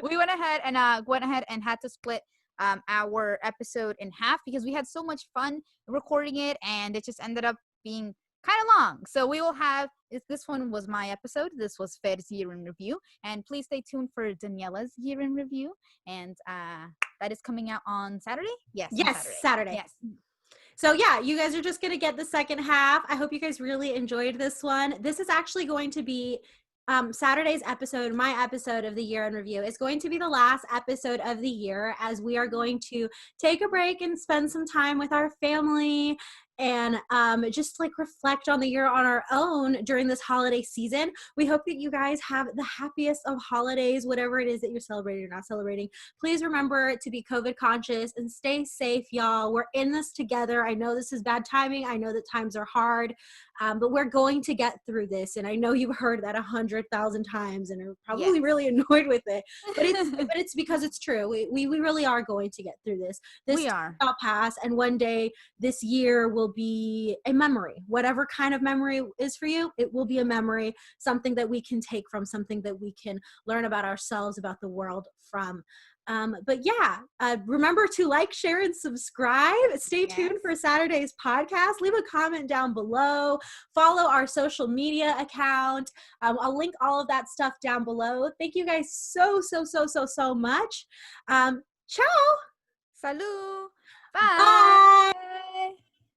We went ahead and had to split our episode in half because we had so much fun recording it, and it just ended up being kind of long. So we will have, this one was my episode. This was Fer's year in review. And please stay tuned for Daniela's year in review. And that is coming out on Saturday? Yes. Saturday. Yes. So yeah, you guys are just going to get the second half. I hope you guys really enjoyed this one. This is actually going to be Saturday's episode, my episode of the year in review, is going to be the last episode of the year, as we are going to take a break and spend some time with our family and just like reflect on the year on our own during this holiday season. We hope that you guys have the happiest of holidays, whatever it is that you're celebrating or not celebrating. Please remember to be COVID conscious and stay safe, y'all. We're in this together. I know this is bad timing. I know that times are hard, but we're going to get through this. And I know you've heard that 100,000 times and are probably really annoyed with it, but it's because it's true. We really are going to get through this. This shall pass, and one day this year will be a memory. Whatever kind of memory is for you, it will be a memory, something that we can take from, something that we can learn about ourselves, about the world from. But yeah, remember to like, share, and subscribe. Stay tuned for Saturday's podcast. Leave a comment down below. Follow our social media account. I'll link all of that stuff down below. Thank you guys so much. Ciao. Salud. Bye.